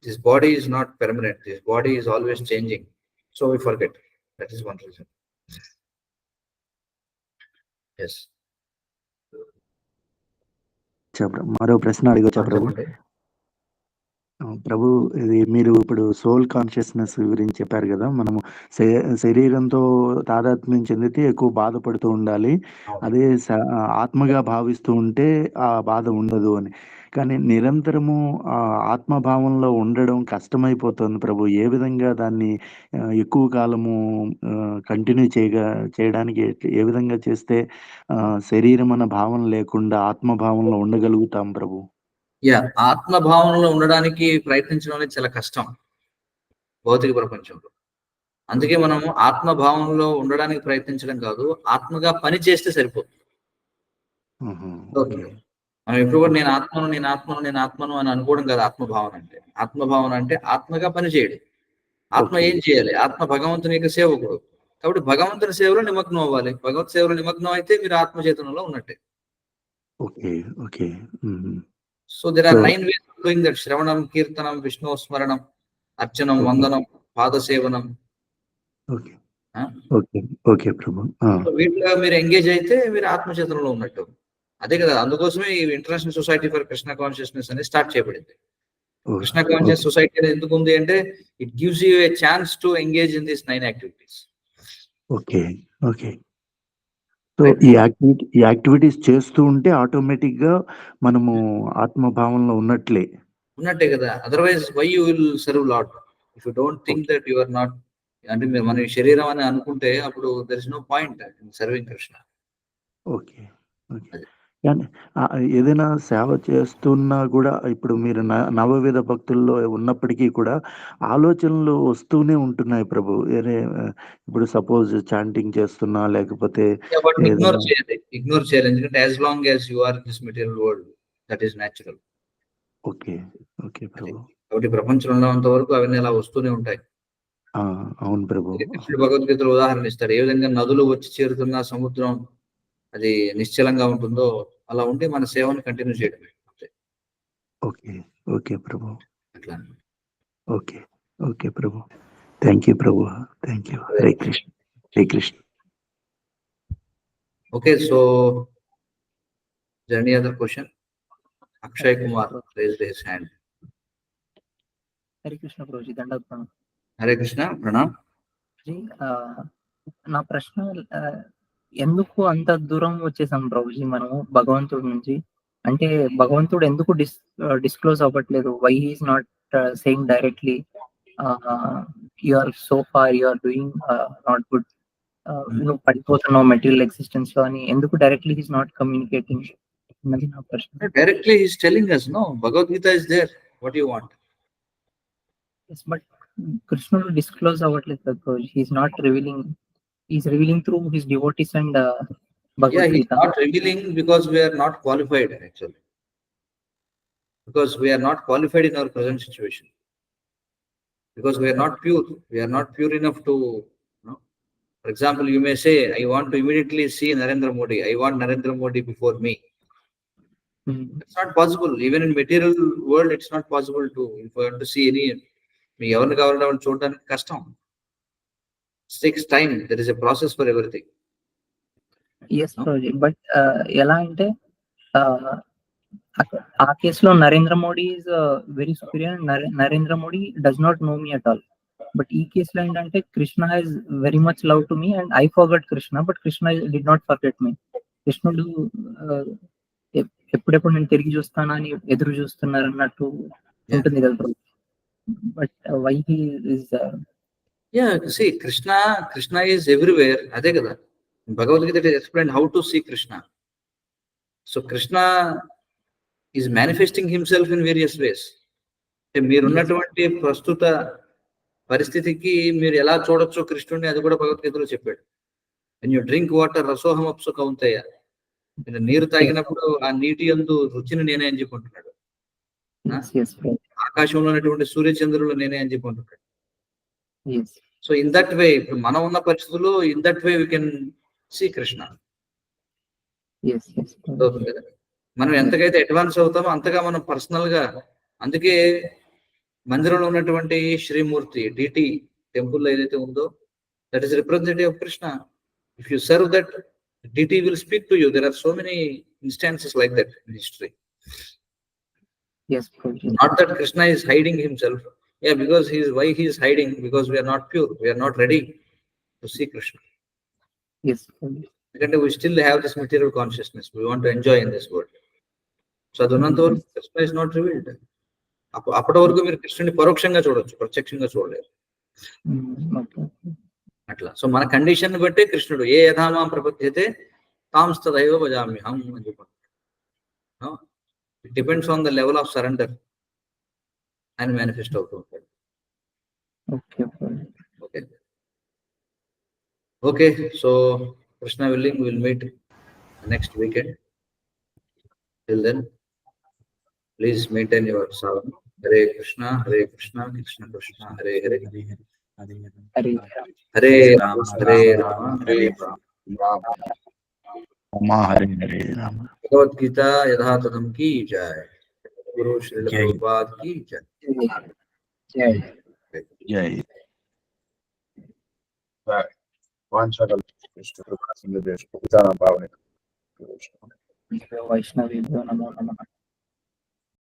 Speaker 1: This body is not permanent. This body is always changing. So we forget. That is one reason. Yes.
Speaker 5: మరో ప్రశ్న అడగొచ్చా ప్రభు? ప్రభు, ఇది మీరు ఇప్పుడు soul consciousness గురించి చెప్పారు కదా, మనము శరీరంతో తాదాత్మ్యం చెందితే ఎక్కువ బాధపడుతూ ఉండాలి, అదే ఆత్మగా భావిస్తూ ఉంటే ఆ బాధ ఉండదు అని. కానీ నిరంతరము ఆత్మభావంలో ఉండడం కష్టమైపోతుంది ప్రభు. ఏ విధంగా దాన్ని ఎక్కువ కాలము కంటిన్యూ చేయడానికి ఏ విధంగా చేస్తే శరీరం అన్న భావన లేకుండా ఆత్మభావంలో ఉండగలుగుతాం ప్రభు?
Speaker 1: ఆత్మభావంలో ఉండడానికి ప్రయత్నించడం అనేది చాలా కష్టం భౌతిక ప్రపంచంలో. అందుకే మనము ఆత్మభావంలో ఉండడానికి ప్రయత్నించడం కాదు, ఆత్మగా పని చేస్తే సరిపోతుంది. మనం ఎప్పుడు కూడా నేను ఆత్మను అని అనుకోవడం కాదు. ఆత్మభావన అంటే ఆత్మగా పని చేయడు. ఆత్మ ఏం చేయాలి? ఆత్మ భగవంతుని యొక్క సేవకుడు. కాబట్టి భగవంతుని సేవలో నిమగ్నం అవ్వాలి. భగవత్ సేవలో నిమగ్నం అయితే మీరు ఆత్మచేతనంలో ఉన్నట్టే. So there are 9 ways of doing that: Shravanam, Kirtanam, Vishnu Smaranam, Archanam, Vandanam, Padasevanam.
Speaker 5: Okay ప్రభు.
Speaker 1: వీటిలో మీరు ఎంగేజ్ అయితే మీరు ఆత్మచేతనంలో ఉన్నట్టు. అదే కదా, అందుకోసమే ఈ international society for Krishna consciousness అనేది స్టార్ట్ చేయబడింది. కృష్ణ కాన్షియస్ సొసైటీ అనేది ఎందుకు ఉంది అంటే, it gives you a chance to engage in these 9 activities.
Speaker 5: Okay. So ఈ యాక్టివిటీస్ చేస్తూ ఉంటే ఆటోమేటిక్ గా మనము ఆత్మభావంలో ఉన్నట్టే
Speaker 1: కదా. Otherwise why you will serve lord if you don't think that you are not. అంటే మీరు మన శరీరం అని అనుకుంటే అప్పుడు there is no point in serving Krishna.
Speaker 5: Okay. కానీ ఏదైనా సేవ చేస్తున్నా కూడా ఇప్పుడు మీరు నవవిధ భక్తుల్లో ఉన్నప్పటికీ కూడా ఆలోచనలు వస్తూనే ఉంటున్నాయి ప్రభు. ఇప్పుడు సపోజ్ చాంటింగ్ చేస్తున్నా లేకపోతే
Speaker 1: ఇగ్నోర్ చేయాలి. ఎందుకంటే as long as you are this material world, that is natural.
Speaker 5: Okay ప్రభు.
Speaker 1: కాబట్టి ప్రపంచంలో ఉన్నంత వరకు అవన్నీ అలా వస్తూనే ఉంటాయి.
Speaker 5: అవును ప్రభు.
Speaker 1: కృష్ణుడు భగవద్గీతలో ఉదాహరణ ఇస్తాడు. ఏ విధంగా నదులు వచ్చి చేరుతున్న సముద్రం అది నిశ్చలంగా ఉంటుందో అలా ఉంటే మన సేవను కంటిన్యూ చేయడమే.
Speaker 5: ఓకే ప్రభు.
Speaker 1: అట్లా.
Speaker 5: Okay Prabhu. Thank you Prabhu. Thank you. Hare Krishna.
Speaker 1: Okay, so any other question? Akshay Kumar raised his hand.
Speaker 6: Hare Krishna Prabhuji, దండోత్పన్నం.
Speaker 1: Hare Krishna, Pranam.
Speaker 6: నా ప్రశ్న, ఎందుకు అంత దూరం వచ్చేసాం ప్రభుజీ మనము భగవంతుడి నుంచి? అంటే భగవంతుడు ఎందుకు డిస్క్లోజ్ అవ్వట్లేదు? Why he's not saying directly you are so far, you are doing not good, నువ్వు పడిపోతున్నావు మెటీరియల్ ఎగ్జిస్టెన్స్ లో అని ఎందుకు డైరెక్ట్లీ హీస్ నాట్ కమ్యూనికేటింగ్? అన్నది నా ప్రశ్న.
Speaker 1: Directly he is telling us, no, Bhagavad Gita is there, what do you want?
Speaker 6: Yes, but కృష్ణుడు disclose అవ్వట్లేదు కదా Prabhuji. He's not revealing, he's revealing through his devotees and Bhagavad Gita.
Speaker 1: He's not revealing because we are not qualified actually. Because we are not qualified in our present situation. Because we are not pure. We are not pure enough to, for example, you may say, I want to immediately see Narendra Modi. I want Narendra Modi before me. It's not possible. Even in material world, it's not possible to, if you want to see any, మీకు ఎవరిని కావాలంటే వాళ్ళు చూడడానికి కష్టం. It takes time. There is a process for everything.
Speaker 6: Yes Prabhuji, but ఎలా అంటే ఆ కేసులో Narendra Modi is very superior. Narendra Modi does not know me at all. But ఈ కేసులో ఏంటంటే Krishna has very much love to me and I forgot Krishna, but Krishna did not forget me. కృష్ణుడు ఎప్పుడెప్పుడు నేను తిరిగి చూస్తానా అని ఎదురు చూస్తున్నారు అన్నట్టు ఉంటుంది కదా. But why he is
Speaker 1: Yeah, see, Krishna is everywhere. అదే కదా, Bhagavad Gita is explained how to see Krishna. So Krishna is manifesting himself in various ways. మీరున్నటువంటి ప్రస్తుత పరిస్థితికి మీరు ఎలా చూడొచ్చు కృష్ణుడిని, అది కూడా భగవద్గీతలో చెప్పాడు. when you drink water రసోహం అప్సు Kaunteya, నీరు తాగినప్పుడు ఆ నీటి యందు రుచిని నేనే అని చెప్పుకుంటున్నాడు. ఆకాశంలో ఉన్నటువంటి సూర్యచంద్రులు నేనే అని చెప్పుకుంటున్నాడు. సో ఇన్ దట్ వే, ఇప్పుడు మనం ఉన్న పరిస్థితుల్లో in that way we can see Krishna. మనం ఎంతకైతే అడ్వాన్స్ అవుతామో అంతగా మనం పర్సనల్ గా, అందుకే మందిరంలో ఉన్నటువంటి శ్రీమూర్తి డిటి టెంపుల్ ఏదైతే ఉందో, that is representative of Krishna. If you serve that, deity will speak to you. There are so many instances like that in history. Not that Krishna is hiding himself. Yeah, because why he is hiding? Because we are not pure. We are not ready to see Krishna.
Speaker 6: Yes.
Speaker 1: Because we still have this material consciousness. We want to enjoy in this world. So అదున్నంత వరకు Krishna is not revealed. అప్పటి వరకు మీరు కృష్ణుని పరోక్షంగా చూడొచ్చు, ప్రత్యక్షంగా చూడలేరు. అట్లా. సో మన కండిషన్ బట్టి కృష్ణుడు ఏ యథామాం ప్రపద్యతే తాం తదైవ భజామ్యహం అని చెప్పారు. It depends on the level of surrender and manifest out of it. Okay. So Krishna willing, we will meet next weekend. Till then, please maintain your sadhana. Hare Krishna, Krishna Krishna, Hare Hare, Hare Rama, Hare Rama,
Speaker 5: Hare Hare Rama.
Speaker 1: Bhagavad Gita yatha tatham ki jai. Guru Srila Prabhupada ki jai.
Speaker 6: Jai.
Speaker 5: Jai.
Speaker 2: వాంఛాకల్ Krishna కృపా సింధు దేశ పితానా భావనే
Speaker 6: వైష్ణవేభ్యో నమో నమః.